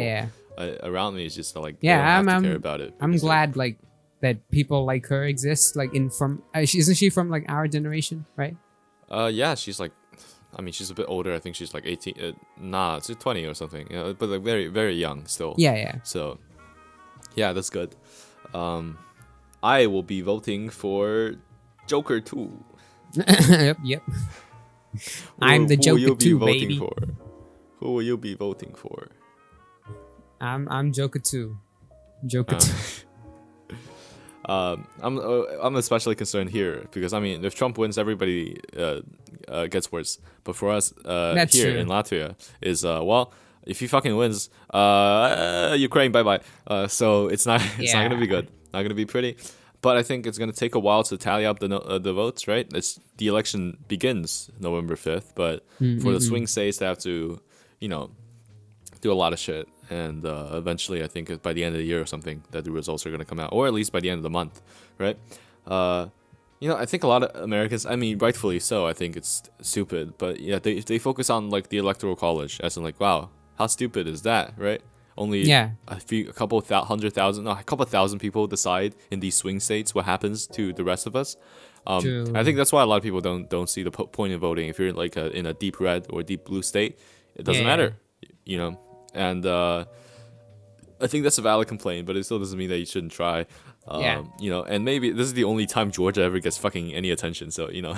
around me. It's just like they don't have to care about it. I'm glad like that people like her exist. Like isn't she from like our generation, right? Yeah, she's like. I mean, she's a bit older. I think she's like 18. She's 20 or something. But like very, very young still. Yeah. So, yeah, that's good. I will be voting for Joker 2. Yep. I'm the Joker 2, baby. Who will you be voting for? I'm Joker 2. Joker 2. I'm especially concerned here because I mean, if Trump wins, everybody gets worse. But for us here in Latvia, is if he fucking wins, Ukraine, bye bye. So it's not gonna be good. Not gonna be pretty. But I think it's gonna take a while to tally up the votes. Right? The election begins November 5th, but for the swing states, they have to, do a lot of shit. And eventually, I think by the end of the year or something, that the results are going to come out, or at least by the end of the month, right? I think a lot of Americans, I mean, rightfully so, I think it's stupid, but yeah, they focus on like the electoral college, as in like, wow, how stupid is that, right? Only a couple thousand people decide in these swing states what happens to the rest of us. I think that's why a lot of people don't see the point in voting. If you're like in a deep red or deep blue state, it doesn't matter, And I think that's a valid complaint, but it still doesn't mean that you shouldn't try. Yeah. You know, and maybe this is the only time Georgia ever gets fucking any attention. So, you know,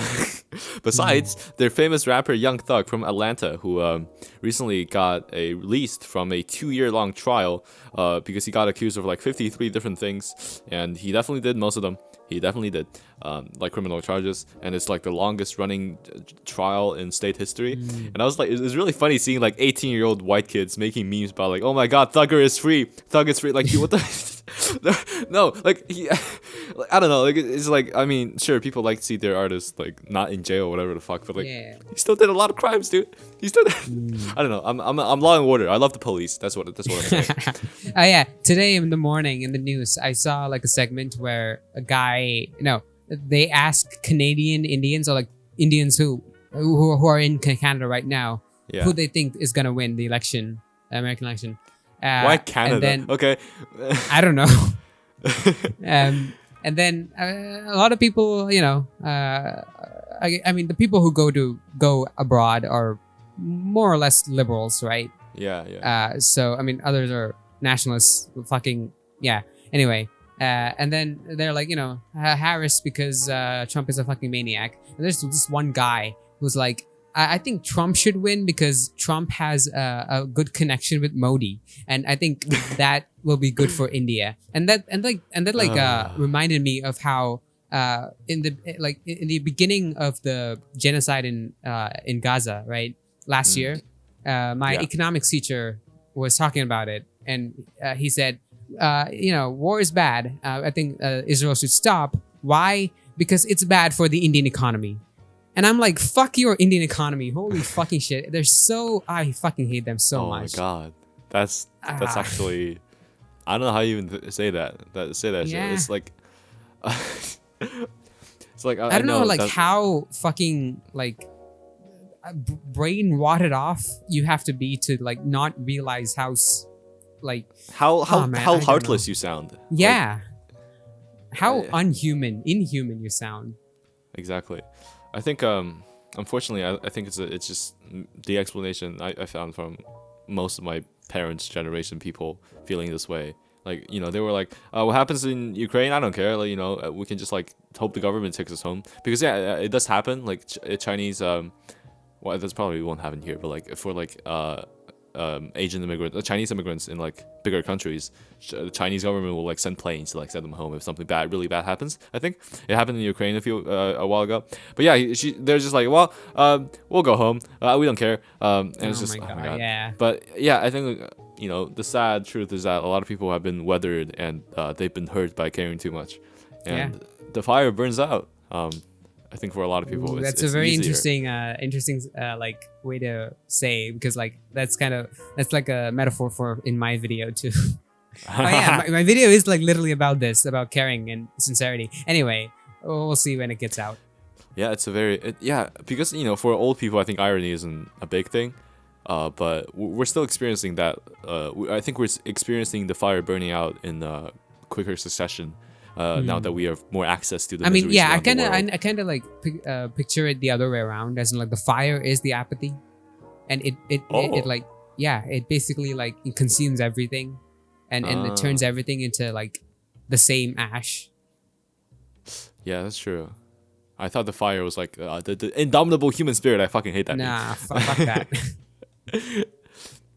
besides their famous rapper Young Thug from Atlanta, who recently got released from a 2-year-long trial because he got accused of like 53 different things, and he definitely did most of them. He definitely did, like criminal charges, and it's like the longest running trial in state history. And I was like, it was really funny seeing like 18-year-old white kids making memes about like, oh my god, Thugger is free, Thug is free. Like, dude, what the? No, like I don't know. Like it's like, I mean, sure, people like to see their artists like not in jail or whatever the fuck, but like he still did a lot of crimes, dude. He still did. I don't know. I'm law and order. I love the police. That's what I'm saying. Oh yeah, today in the morning in the news, I saw like a segment where a guy, they asked Canadian Indians, or like Indians who are in Canada right now, who they think is gonna win the election, American election. Why Canada? And then, okay. I don't know. And then a lot of people, I mean, the people who go abroad are more or less liberals, right? Yeah. So I mean, others are nationalists. Fucking yeah. Anyway, and then they're like, Harris because Trump is a fucking maniac. And there's this one guy who's like, I think Trump should win because Trump has a good connection with Modi, and I think that will be good for India. And that reminded me of how in the beginning of the genocide in Gaza, right, last year, my economics teacher was talking about it, and he said, war is bad. I think Israel should stop. Why? Because it's bad for the Indian economy. And I'm like, fuck your Indian economy. Holy fucking shit. I fucking hate them so much. Oh my god. That's actually, I don't know how you even say that. Shit. It's like, it's like, I don't know like how fucking like brain rotted off you have to be to like not realize how heartless you sound. Yeah. Like, how inhuman you sound. Exactly. I think, unfortunately, I think it's just the explanation I found from most of my parents' generation people feeling this way. Like, they were like, what happens in Ukraine? I don't care. Like, we can just like hope the government takes us home. Because it does happen. Like Chinese, well, that's probably won't happen here, but like for like Asian immigrants, Chinese immigrants in like bigger countries, the Chinese government will like send planes to like send them home if something really bad happens. I think it happened in Ukraine a while ago. But yeah, they're just like, well, we'll go home. We don't care. And it's just, oh my god. Yeah. But yeah, I think the sad truth is that a lot of people have been weathered and they've been hurt by caring too much, and the fire burns out. I think for a lot of people, that's a very interesting like way to say, because like that's like a metaphor for in my video too. Oh yeah, my video is like literally about this, about caring and sincerity. Anyway, we'll see when it gets out. Yeah, it's because for old people, I think irony isn't a big thing, but we're still experiencing that. I think we're experiencing the fire burning out in quicker succession. Now that we have more access to the I mean, yeah, I kind of of like picture it the other way around, as in like the fire is the apathy, and it like it basically like it consumes everything, and it turns everything into like the same ash. Yeah, that's true. I thought the fire was like the indomitable human spirit. I fucking hate that. Nah, fuck that.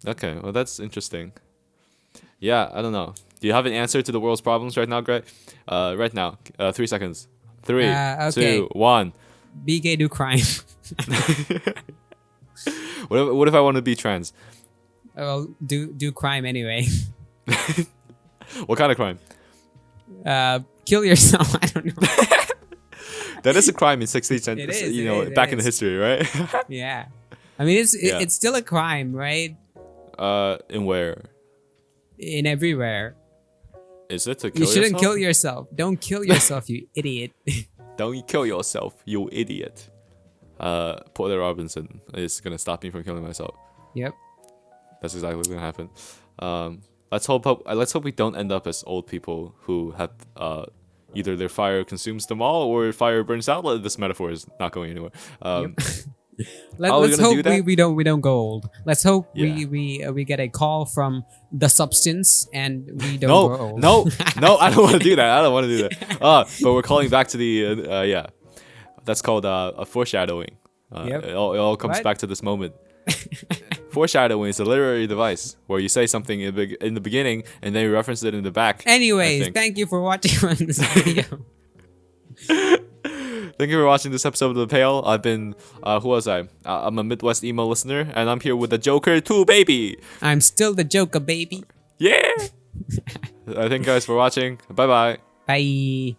Okay, well that's interesting. Yeah, I don't know. Do you have an answer to the world's problems right now, Greg? Right now, 3 seconds. 3, okay. 2, 1. Be gay, do crime. What if I want to be trans? Well, do crime anyway. What kind of crime? Kill yourself. I don't know. That is a crime in 16th century. Back in the history, right? Yeah. I mean, it's still a crime, right? In where? In everywhere. Is it to kill yourself? You shouldn't yourself? kill yourself. Don't kill yourself, you idiot. Don't kill yourself, you idiot. Porter Robinson is gonna stop me from killing myself. Yep. That's exactly what's gonna happen. Let's hope we don't end up as old people who have either their fire consumes them all or fire burns out. This metaphor is not going anywhere. Yep. Let's gonna do hope that? we don't go old. Let's hope Yeah. we get a call from the substance and we don't No, go old. no, no, I don't want to do that. I don't want to do that. But we're calling back to the yeah. That's called a foreshadowing. Yep. It all comes What? back to this moment. Foreshadowing is a literary device where you say something in the beginning and then you reference it in the back. Anyways, I think. thank you for watching on this video. Thank you for watching this episode of The Pale. I've been, who was I? I'm a Midwest emo listener, and I'm here with the Joker 2, baby! I'm still the Joker, baby. Yeah! Thank you guys for watching. Bye-bye. Bye.